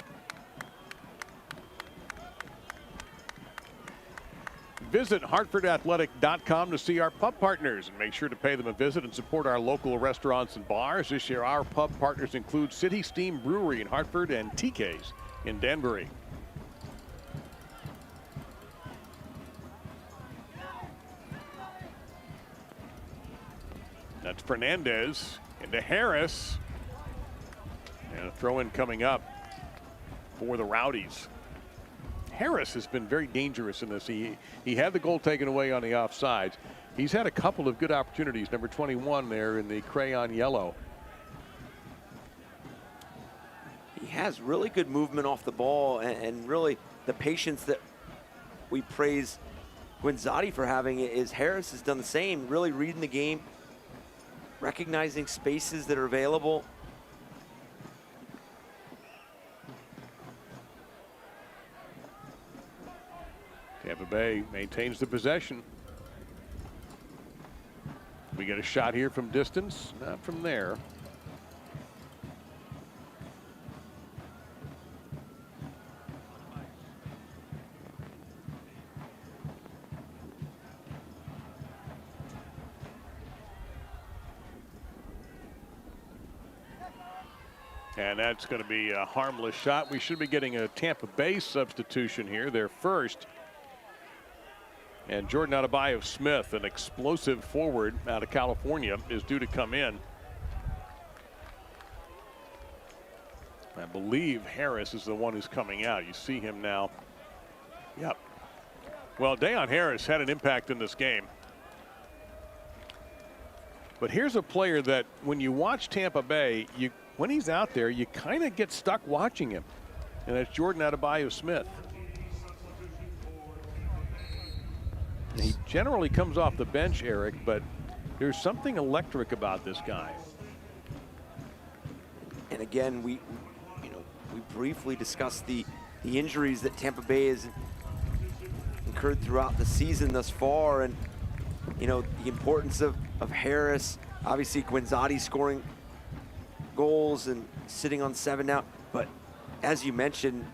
Visit HartfordAthletic.com to see our pub partners and make sure to pay them a visit and support our local restaurants and bars. This year, our pub partners include City Steam Brewery in Hartford and TK's in Danbury. That's Fernandez into Harris. And a throw-in coming up for the Rowdies. Harris has been very dangerous in this. He had the goal taken away on the offsides. He's had a couple of good opportunities. Number 21 there in the crayon yellow. He has really good movement off the ball, and really the patience that we praise Guinzotti for having is Harris has done the same, really reading the game, recognizing spaces that are available. Tampa Bay maintains the possession. We get a shot here from distance, not from there. And that's going to be a harmless shot. We should be getting a Tampa Bay substitution here, their first. And Jordan Adebayo-Smith, an explosive forward out of California, is due to come in. I believe Harris is the one who's coming out. You see him now. Yep. Well, Dayon Harris had an impact in this game. But here's a player that when you watch Tampa Bay, when he's out there, you kind of get stuck watching him. And that's Jordan Adebayo-Smith. He generally comes off the bench, Eric, but there's something electric about this guy. And again, we briefly discussed the injuries that Tampa Bay has incurred throughout the season thus far, and the importance of Harris. Obviously, Guinzotti scoring goals and sitting on 7 now, but as you mentioned,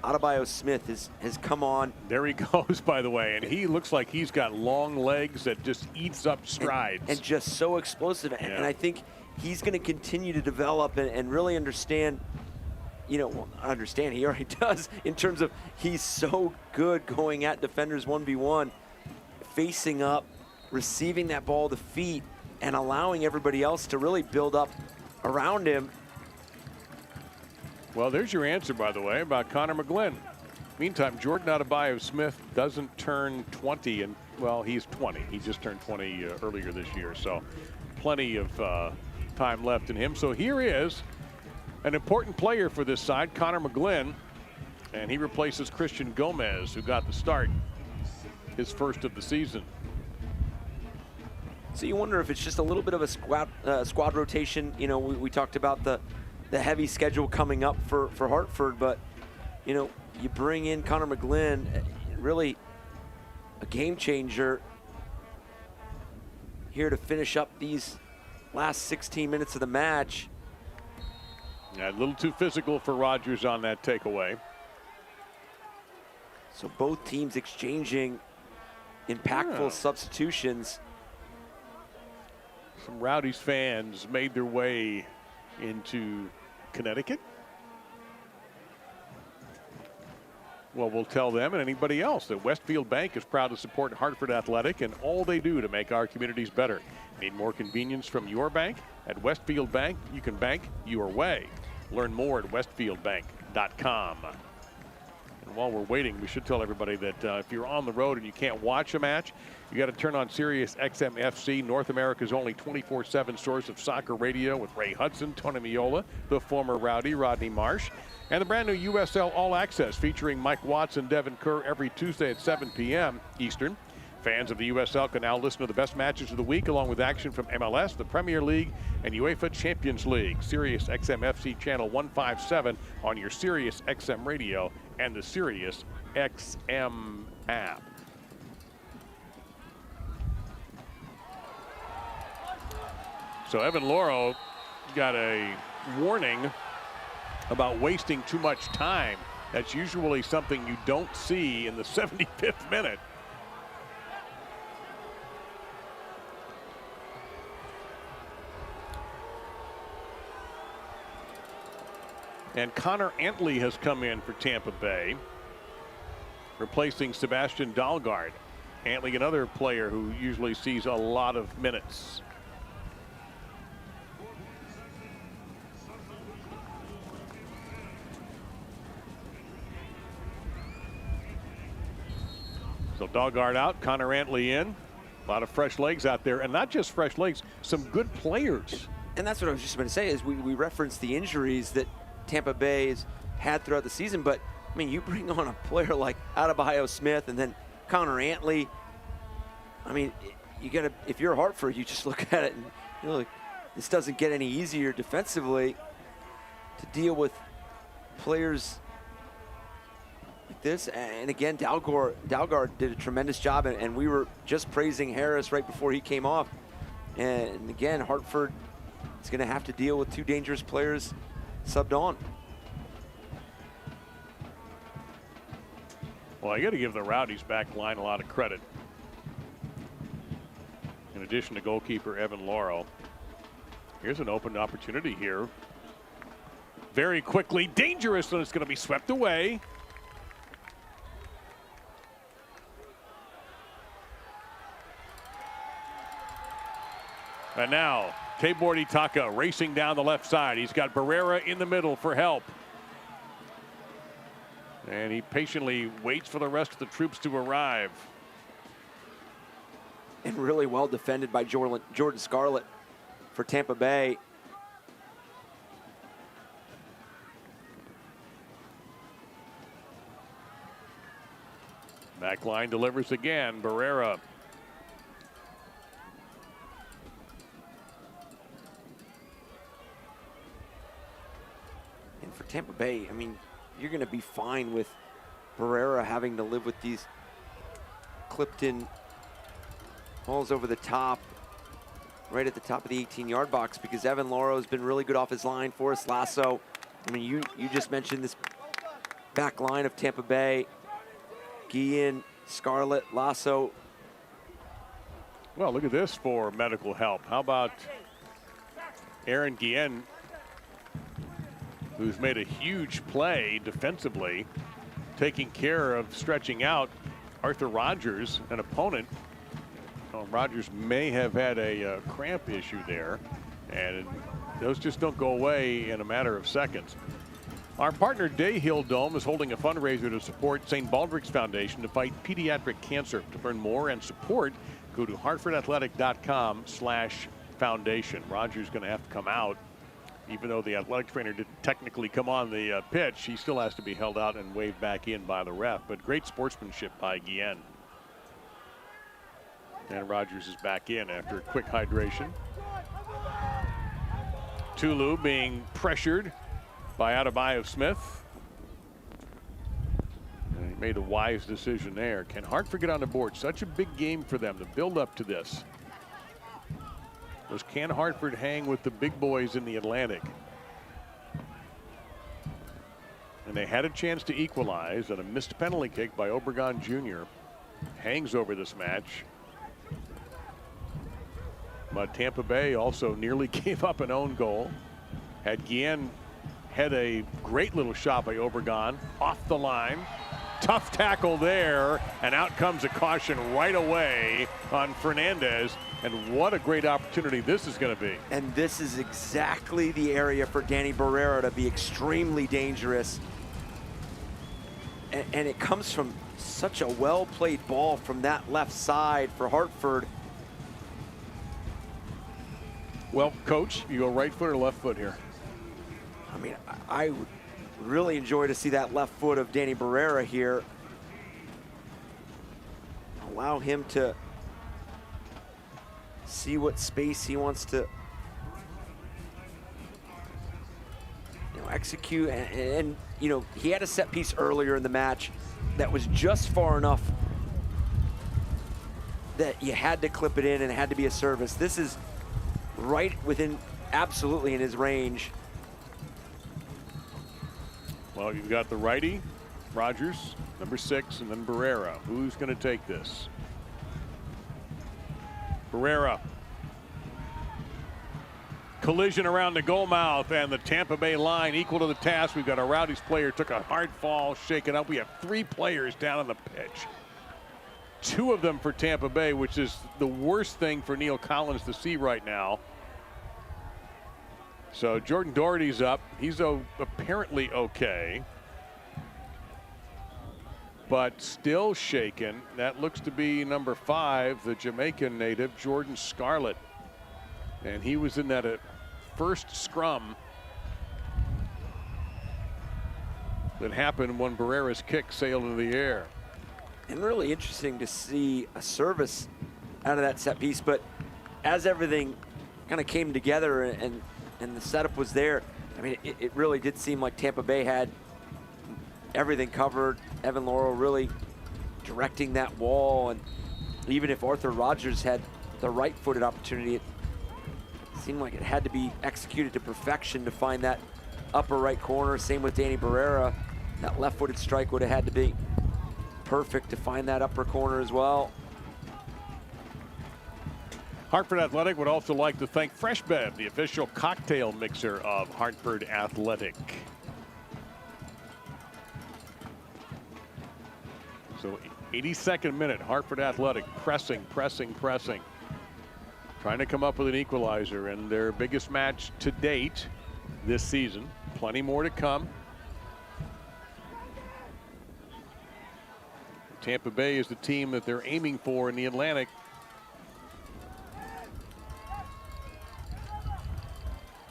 Adebayo-Smith has come on. There he goes, by the way, and he looks like he's got long legs that just eats up strides. And just so explosive. Yeah. And I think he's going to continue to develop and really understand, he already does, in terms of he's so good going at defenders 1v1, facing up, receiving that ball to feet, and allowing everybody else to really build up around him. Well, there's your answer, by the way, about Connor McGlynn. Meantime, Jordan Adebayo-Smith doesn't turn 20, and well, he's 20. He just turned 20 earlier this year, so plenty of time left in him. So here is an important player for this side, Connor McGlynn, and he replaces Christian Gomez, who got the start, his first of the season. So you wonder if it's just a little bit of a squad rotation. We talked about the heavy schedule coming up for Hartford, but you bring in Connor McGlynn, really a game changer here to finish up these last 16 minutes of the match. Yeah, a little too physical for Rogers on that takeaway. So both teams exchanging impactful substitutions. Some Rowdies fans made their way into Connecticut. Well, we'll tell them and anybody else that Westfield Bank is proud to support Hartford Athletic and all they do to make our communities better. Need more convenience from your bank? At Westfield Bank, you can bank your way. Learn more at westfieldbank.com. And while we're waiting, we should tell everybody that if you're on the road and you can't watch a match, you got to turn on Sirius XM FC, North America's only 24/7 source of soccer radio, with Ray Hudson, Tony Miola, the former Rowdy, Rodney Marsh, and the brand new USL All Access featuring Mike Watts and Devin Kerr every Tuesday at 7 p.m. Eastern. Fans of the USL can now listen to the best matches of the week along with action from MLS, the Premier League, and UEFA Champions League. Sirius XM FC channel 157 on your Sirius XM radio and the Sirius XM app. So Evan Loro got a warning about wasting too much time. That's usually something you don't see in the 75th minute. And Connor Antley has come in for Tampa Bay, replacing Sebastian Dahlgaard. Antley, another player who usually sees a lot of minutes. So Dahlgaard out, Connor Antley in. A lot of fresh legs out there, and not just fresh legs, some good players. And that's what I was just going to say is we referenced the injuries that Tampa Bay has had throughout the season, but I mean, you bring on a player like Adebayo Smith and then Connor Antley. I mean, you got to, if you're Hartford, you just look at it and you know, like, this doesn't get any easier defensively to deal with players like this. And again, Dahlgaard did a tremendous job, and we were just praising Harris right before he came off. And again, Hartford is going to have to deal with two dangerous players subbed on. Well, I got to give the Rowdies back line a lot of credit. In addition to goalkeeper Evan Laurel, here's an open opportunity here. Very quickly, dangerous, and it's going to be swept away. And now, Tabor Itaka racing down the left side. He's got Barrera in the middle for help. And he patiently waits for the rest of the troops to arrive. And really well defended by Jordan Scarlett for Tampa Bay. Back line delivers again. Barrera. And for Tampa Bay, I mean, you're going to be fine with Barrera having to live with these clipped in balls over the top, right at the top of the 18-yard box, because Evan Lauro has been really good off his line. Forrest Lasso, I mean, you just mentioned this back line of Tampa Bay. Guillen, Scarlett, Lasso. Well, look at this for medical help. How about Aaron Guillen, who's made a huge play defensively, taking care of stretching out Arthur Rogers, an opponent. Well, Rogers may have had a cramp issue there, and those just don't go away in a matter of seconds. Our partner Day Hill Dome is holding a fundraiser to support St. Baldrick's Foundation to fight pediatric cancer. To learn more and support, go to hartfordathletic.com/foundation. Rogers going to have to come out. Even though the athletic trainer didn't technically come on the pitch, he still has to be held out and waved back in by the ref. But great sportsmanship by Guillen. And Rogers is back in after a quick hydration. Tulu being pressured by Adebayo Smith. And he made a wise decision there. Can Hartford get on the board? Such a big game for them to build up to this. Can Hartford hang with the big boys in the Atlantic? And they had a chance to equalize, and a missed penalty kick by Obregon Jr. hangs over this match. But Tampa Bay also nearly gave up an own goal. Had Guillen had a great little shot by Obregon off the line. Tough tackle there, and out comes a caution right away on Fernandez. And what a great opportunity this is going to be. And this is exactly the area for Danny Barrera to be extremely dangerous. And it comes from such a well-played ball from that left side for Hartford. Well, Coach, you go right foot or left foot here? I mean, I would really enjoy to see that left foot of Danny Barrera here. Allow him to see what space he wants to execute. And he had a set piece earlier in the match that was just far enough that you had to clip it in and it had to be a service. This is right within, absolutely in his range. Well, you've got the righty, Rogers, number 6, and then Barrera. Who's going to take this? Barrera. Collision around the goal mouth, and the Tampa Bay line equal to the task. We've got a Rowdies player, took a hard fall, shaken up. We have 3 players down on the pitch. 2 of them for Tampa Bay, which is the worst thing for Neil Collins to see right now. So Jordan Doherty's up. He's apparently okay, but still shaken. That looks to be number 5, the Jamaican native, Jordan Scarlett. And he was in that first scrum that happened when Barrera's kick sailed into the air. And really interesting to see a service out of that set piece, but as everything kind of came together and the setup was there, I mean, it really did seem like Tampa Bay had everything covered. Evan Laurel really directing that wall, and even if Arthur Rogers had the right-footed opportunity, it seemed like it had to be executed to perfection to find that upper right corner. Same with Danny Barrera. That left-footed strike would have had to be perfect to find that upper corner as well. Hartford Athletic would also like to thank Fresh Bev, the official cocktail mixer of Hartford Athletic. So 82nd minute, Hartford Athletic pressing. Trying to come up with an equalizer in their biggest match to date this season. Plenty more to come. Tampa Bay is the team that they're aiming for in the Atlantic.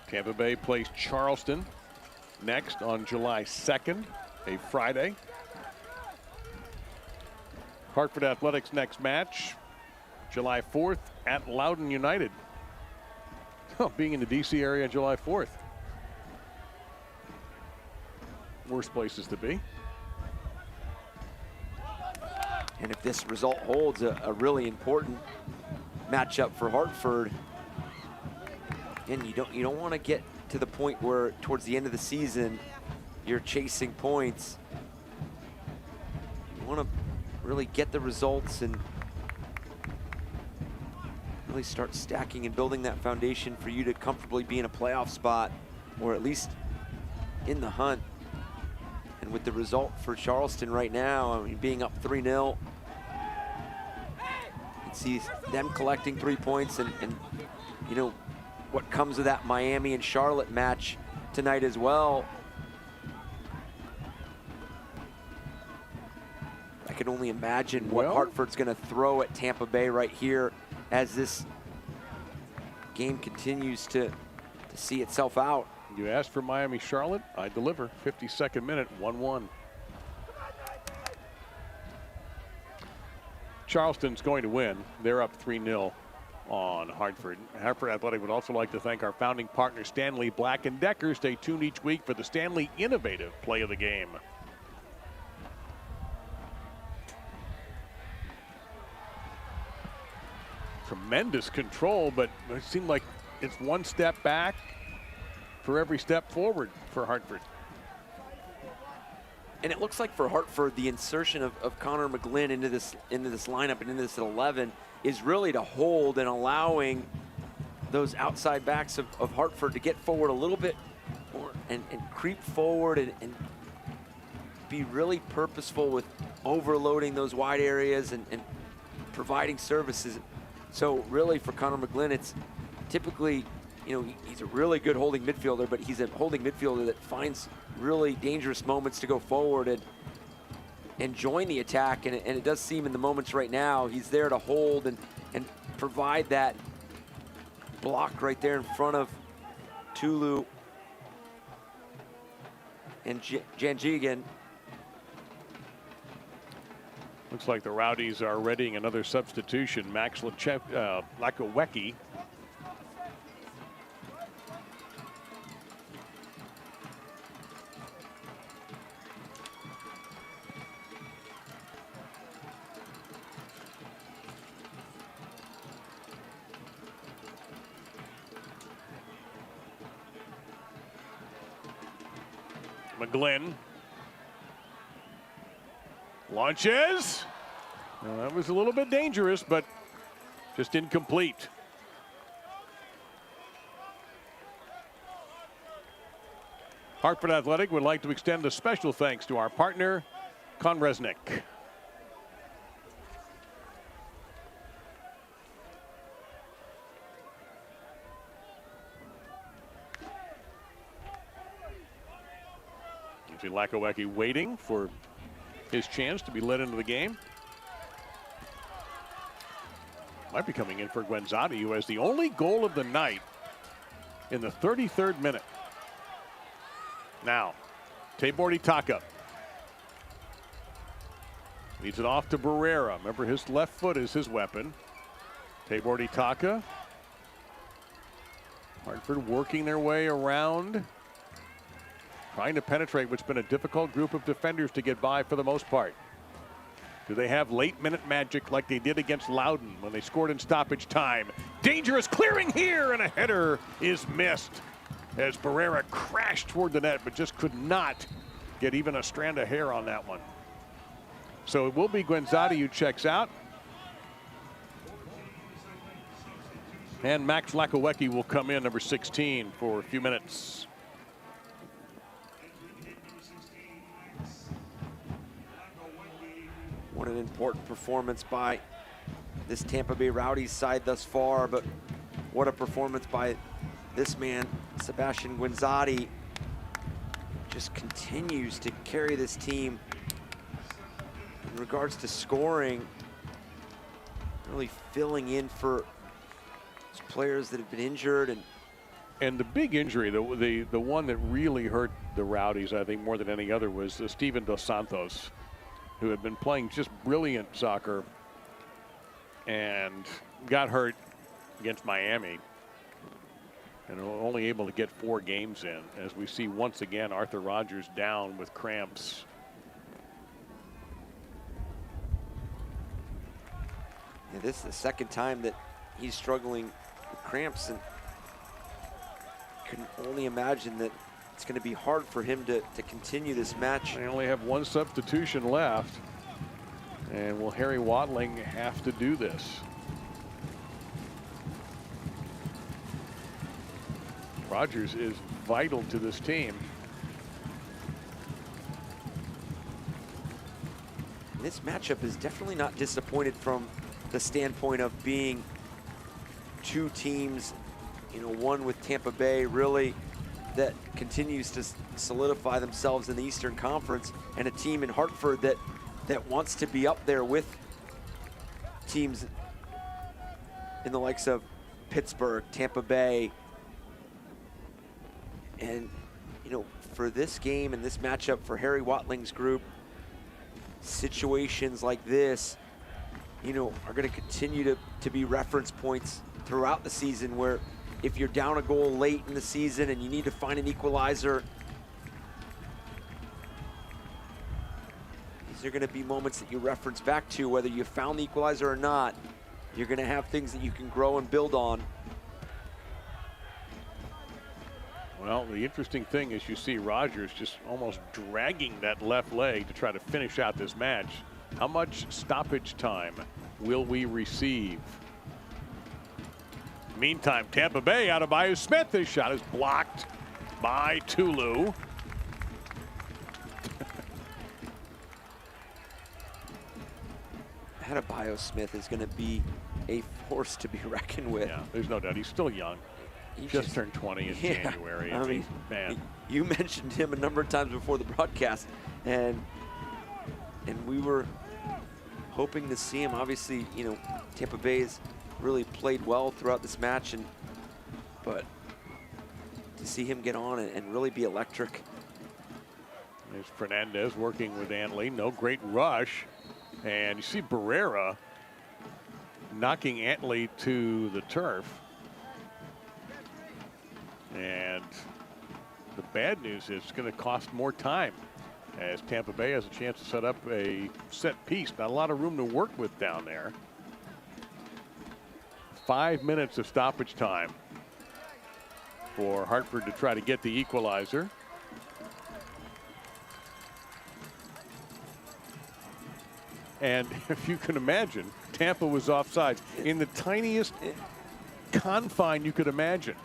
Tampa Bay plays Charleston next on July 2nd, a Friday. Hartford Athletics' next match, July 4th at Loudoun United. Oh, being in the DC area on July 4th. Worst places to be. And if this result holds, a really important matchup for Hartford. And you don't want to get to the point where towards the end of the season you're chasing points. You want to really get the results and really start stacking and building that foundation for you to comfortably be in a playoff spot, or at least in the hunt. And with the result for Charleston right now, I mean, being up 3-0, you see them collecting 3 points, and you know what comes of that Miami and Charlotte match tonight as well. I can only imagine what Hartford's going to throw at Tampa Bay right here as this game continues to see itself out. You asked for Miami Charlotte, I deliver. 52nd minute, 1-1. Charleston's going to win. They're up 3-0 on Hartford. Hartford Athletic would also like to thank our founding partner, Stanley Black & Decker. Stay tuned each week for the Stanley Innovative Play of the Game. Tremendous control, but it seemed like it's one step back for every step forward for Hartford. And it looks like for Hartford, the insertion of Connor McGlynn into this lineup and into this 11 is really to hold and allowing those outside backs of Hartford to get forward a little bit more and creep forward and be really purposeful with overloading those wide areas and providing services. So really for Connor McGlynn, it's typically, you know, he's a really good holding midfielder, but he's a holding midfielder that finds really dangerous moments to go forward and join the attack. And it does seem in the moments right now, he's there to hold and provide that block right there in front of Tulu and Janjigan. Looks like the Rowdies are readying another substitution. Max Lakowecki. McGlynn launches. Well, that was a little bit dangerous, but just incomplete. Hartford Athletic would like to extend a special thanks to our partner, Conresnick. You see Lakowecki waiting for his chance to be led into the game. Might be coming in for Guenzati, who has the only goal of the night in the 33rd minute. Now, Tabor Itaka leads it off to Barrera. Remember, his left foot is his weapon. Tabor Itaka. Hartford working their way around, trying to penetrate what's been a difficult group of defenders to get by for the most part. Do they have late-minute magic like they did against Loudon when they scored in stoppage time? Dangerous clearing here, and a header is missed as Barrera crashed toward the net, but just could not get even a strand of hair on that one. So it will be Guenzati who checks out. And Max Lakowecki will come in, number 16, for a few minutes. What an important performance by this Tampa Bay Rowdies side thus far, but what a performance by this man, Sebastian Guenzati. Just continues to carry this team in regards to scoring, really filling in for players that have been injured. And the big injury, the one that really hurt the Rowdies, I think, more than any other, was Steven Dos Santos, who had been playing just brilliant soccer and got hurt against Miami and only able to get 4 games in, as we see once again Arthur Rogers down with cramps. Yeah, this is the second time that he's struggling with cramps, and can only imagine that it's going to be hard for him to continue this match. They only have 1 substitution left. And will Harry Watling have to do this? Rogers is vital to this team. This matchup is definitely not disappointed from the standpoint of being 2 teams, you know, one with Tampa Bay really that continues to solidify themselves in the Eastern Conference, and a team in Hartford that wants to be up there with teams in the likes of Pittsburgh, Tampa Bay. And, you know, for this game and this matchup for Harry Watling's group, situations like this, you know, are going to continue to be reference points throughout the season, where if you're down a goal late in the season and you need to find an equalizer, these are going to be moments that you reference back to, whether you found the equalizer or not. You're going to have things that you can grow and build on. Well, the interesting thing is you see Rogers just almost dragging that left leg to try to finish out this match. How much stoppage time will we receive? Meantime, Tampa Bay out of Bayou Smith. His shot is blocked by Tulu. Adebayo Smith is going to be a force to be reckoned with. Yeah, there's no doubt. He's still young. He just turned 20 in January. I mean, man, you mentioned him a number of times before the broadcast, and we were hoping to see him. Obviously, you know, Tampa Bay's really played well throughout this match, but to see him get on and really be electric. There's Fernandez working with Antley. No great rush. And you see Barrera knocking Antley to the turf. And the bad news is it's going to cost more time as Tampa Bay has a chance to set up a set piece. Not a lot of room to work with down there. 5 minutes of stoppage time for Hartford to try to get the equalizer. And if you can imagine, Tampa was offside in the tiniest confine you could imagine.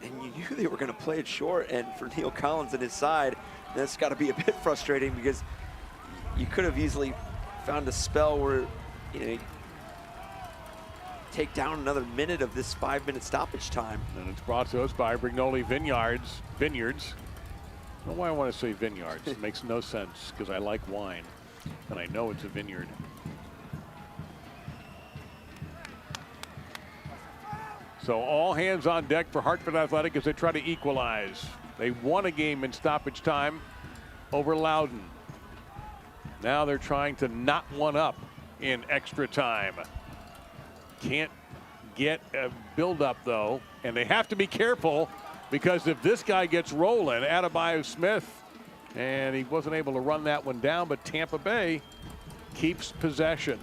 And you knew they were going to play it short, and for Neil Collins and his side, that's got to be a bit frustrating because you could have easily found a spell where, you know, take down another minute of this 5-minute stoppage time. And it's brought to us by Brignoli Vineyards. I don't know why I want to say vineyards. It makes no sense because I like wine, and I know it's a vineyard. So all hands on deck for Hartford Athletic as they try to equalize. They won a game in stoppage time over Loudon. Now they're trying to knot one up in extra time. Can't get a build-up, though, and they have to be careful because if this guy gets rolling, Adebayo Smith, and he wasn't able to run that one down, but Tampa Bay keeps possession.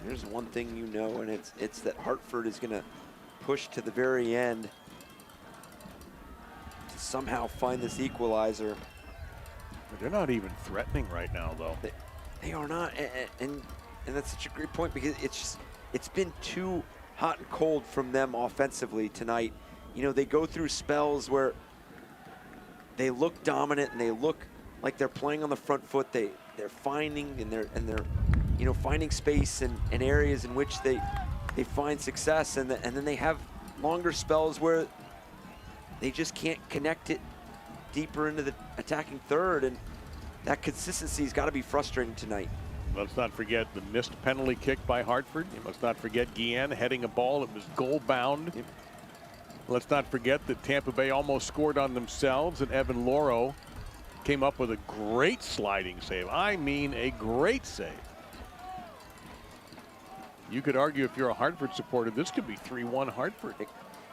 There's one thing you know, and it's that Hartford is going to push to the very end to somehow find this equalizer. They're not even threatening right now, though. They are not, and that's such a great point because it's been too hot and cold from them offensively tonight. You know, they go through spells where they look dominant and they look like they're playing on the front foot. They're finding and they're you know, finding space and areas in which they find success, and then they have longer spells where they just can't connect it deeper into the attacking third, and that consistency has got to be frustrating tonight. Let's not forget the missed penalty kick by Hartford. You must not forget Guillen heading a ball that was goal bound. Yep. Let's not forget that Tampa Bay almost scored on themselves, and Evan Loro came up with a great sliding save. I mean, a great save. You could argue if you're a Hartford supporter, this could be 3-1 Hartford.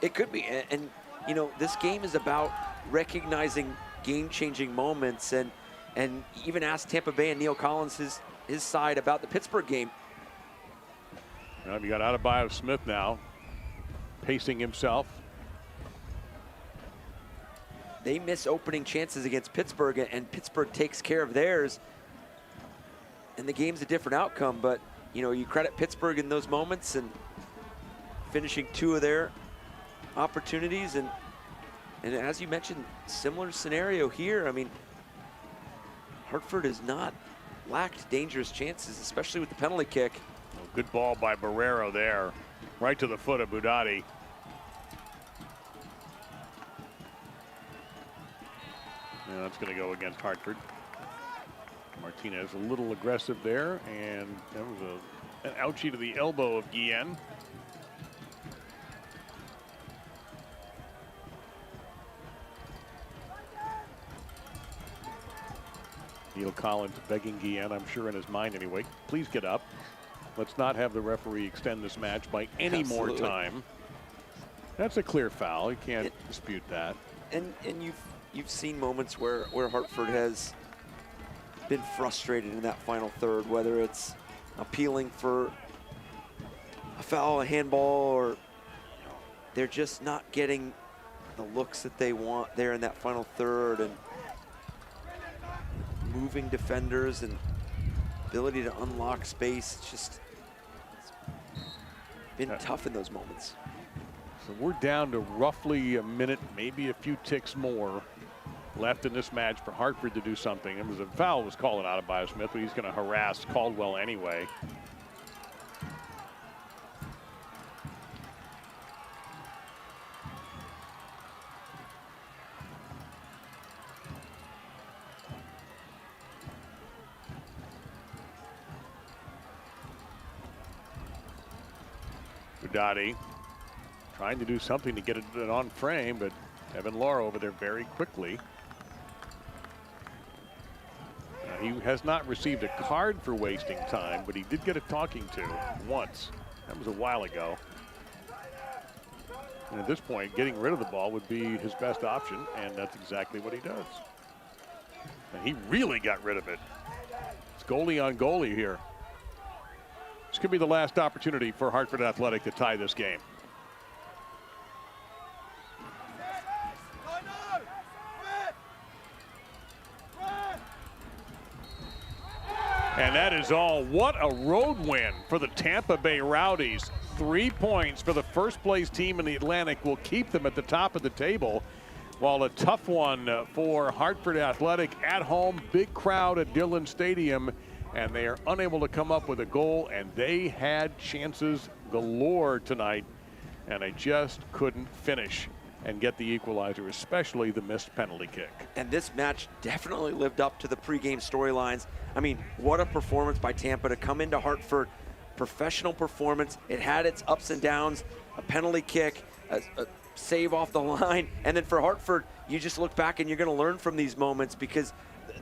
It could be, and you know, this game is about recognizing game-changing moments, and even ask Tampa Bay and Neil Collins his side about the Pittsburgh game. Well, you got Adebayo Smith now pacing himself. They miss opening chances against Pittsburgh, and Pittsburgh takes care of theirs, and the game's a different outcome. But you know, you credit Pittsburgh in those moments and finishing 2 of their opportunities, and as you mentioned, similar scenario here. I mean, Hartford has not lacked dangerous chances, especially with the penalty kick. Oh, good ball by Barrero there, right to the foot of Budati. Yeah, that's going to go against Hartford. Martinez a little aggressive there, and that was an ouchie to the elbow of Guillen. Neil Collins begging Guillen, I'm sure in his mind anyway, please get up. Let's not have the referee extend this match by any more time. That's a clear foul. You can't dispute that. And you've seen moments where Hartford has been frustrated in that final third, whether it's appealing for a foul, a handball, or they're just not getting the looks that they want there in that final third, and moving defenders and ability to unlock space. It's just been tough in those moments. So we're down to roughly a minute, maybe a few ticks more left in this match for Hartford to do something. It was a foul was called out of Biosmith, but he's going to harass Caldwell anyway. Rowdies trying to do something to get it on frame, but Evan Laura over there very quickly. He has not received a card for wasting time, but he did get a talking to once. That was a while ago. And at this point, getting rid of the ball would be his best option, and that's exactly what he does. And he really got rid of it. It's goalie on goalie here. This could be the last opportunity for Hartford Athletic to tie this game. And that is all. What a road win for the Tampa Bay Rowdies. 3 points for the first place team in the Atlantic will keep them at the top of the table, while a tough one for Hartford Athletic at home. Big crowd at Dillon Stadium, and they are unable to come up with a goal, and they had chances galore tonight, and they just couldn't finish and get the equalizer, especially the missed penalty kick. And this match definitely lived up to the pregame storylines. I mean, what a performance by Tampa to come into Hartford. Professional performance. It had its ups and downs, a penalty kick, a save off the line. And then for Hartford, you just look back and you're going to learn from these moments, because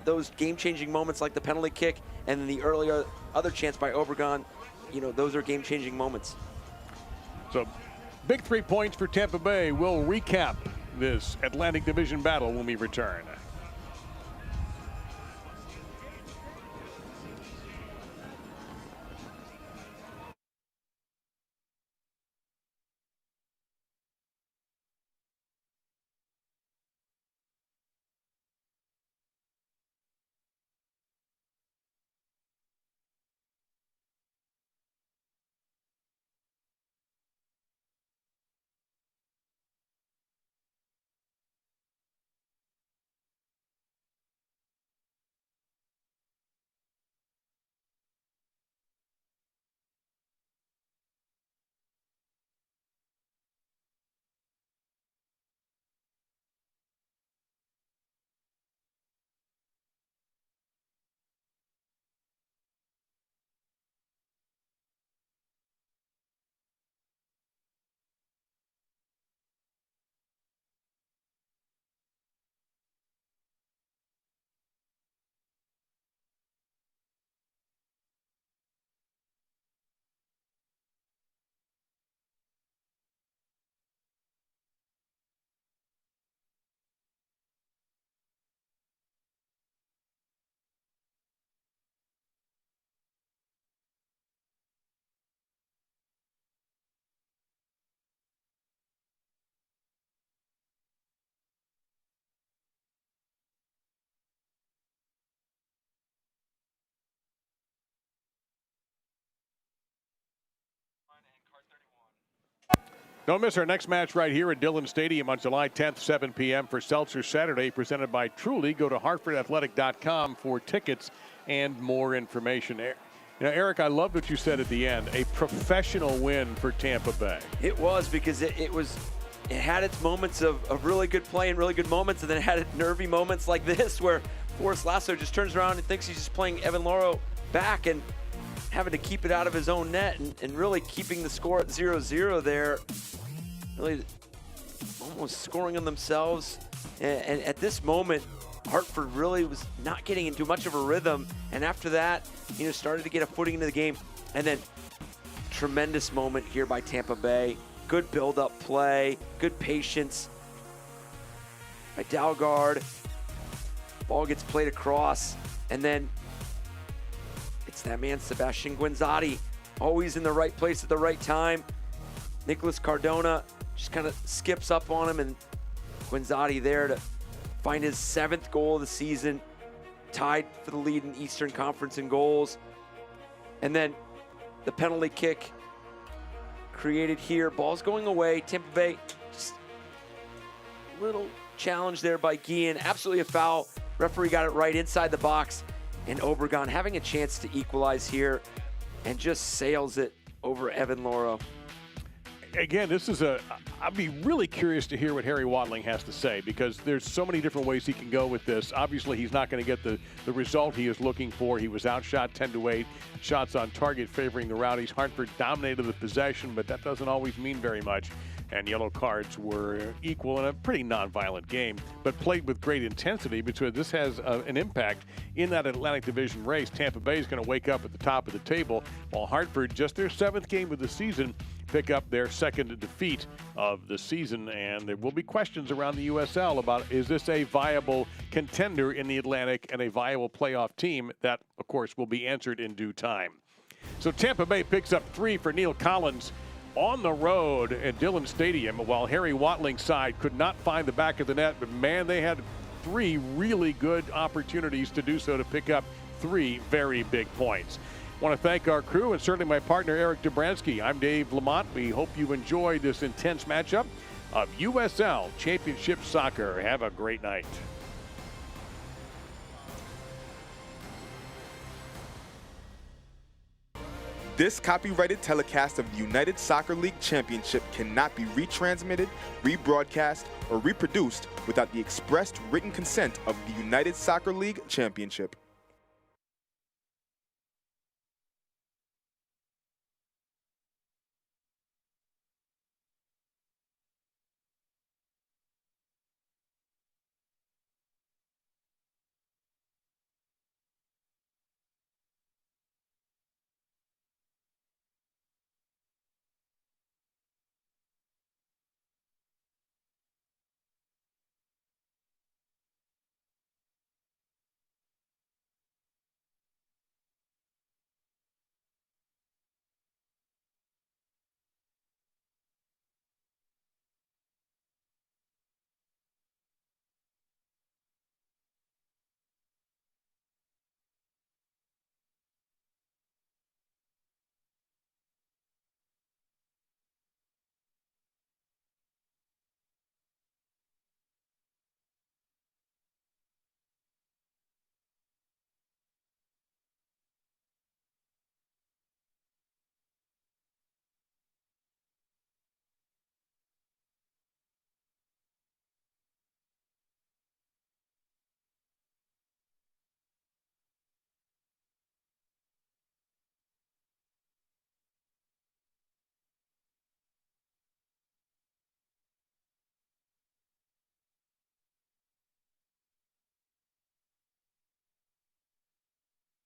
those game-changing moments like the penalty kick and then the earlier other chance by Obregon, you know, those are game-changing moments. So big 3 points for Tampa Bay. We'll recap this Atlantic Division battle when we return. Don't miss our next match right here at Dillon Stadium on July 10th, 7 p.m. for Seltzer Saturday, presented by Truly. Go to hartfordathletic.com for tickets and more information. You know, Eric, I loved what you said at the end. A professional win for Tampa Bay. It was, because it had its moments of really good play and really good moments, and then it had nervy moments like this where Forrest Lasso just turns around and thinks he's just playing Evan Lauro back and having to keep it out of his own net, and really keeping the score at 0-0 there. Really almost scoring on themselves. And at this moment, Hartford really was not getting into much of a rhythm. And after that, you know, started to get a footing into the game. And then tremendous moment here by Tampa Bay. Good build-up play, good patience. by Dalgard. Ball gets played across, and then it's that man, Sebastian Guenzati, always in the right place at the right time. Nicholas Cardona just kind of skips up on him, and Guenzati there to find his 7th goal of the season, tied for the lead in Eastern Conference in goals. And then the penalty kick created here. Ball's going away. Tampa Bay, just a little challenge there by Guillen. Absolutely a foul. Referee got it right inside the box. And Obregon having a chance to equalize here and just sails it over Evan Loro. Again, this is I'd be really curious to hear what Harry Watling has to say, because there's so many different ways he can go with this. Obviously, he's not going to get the result he is looking for. He was outshot 10-8, shots on target favoring the Rowdies. Hartford dominated the possession, but that doesn't always mean very much. And yellow cards were equal in a pretty non-violent game, but played with great intensity, because this has an impact in that Atlantic Division race. Tampa Bay is going to wake up at the top of the table, while Hartford, just their 7th game of the season, pick up their 2nd defeat of the season. And there will be questions around the USL about, is this a viable contender in the Atlantic and a viable playoff team? That, of course, will be answered in due time. So Tampa Bay picks up 3 for Neil Collins on the road at Dillon Stadium, while Harry Watling's side could not find the back of the net. But, man, they had 3 really good opportunities to do so, to pick up 3 very big points. I want to thank our crew and certainly my partner, Eric Dobransky. I'm Dave Lamont. We hope you enjoyed this intense matchup of USL Championship Soccer. Have a great night. This copyrighted telecast of the United Soccer League Championship cannot be retransmitted, rebroadcast, or reproduced without the expressed written consent of the United Soccer League Championship.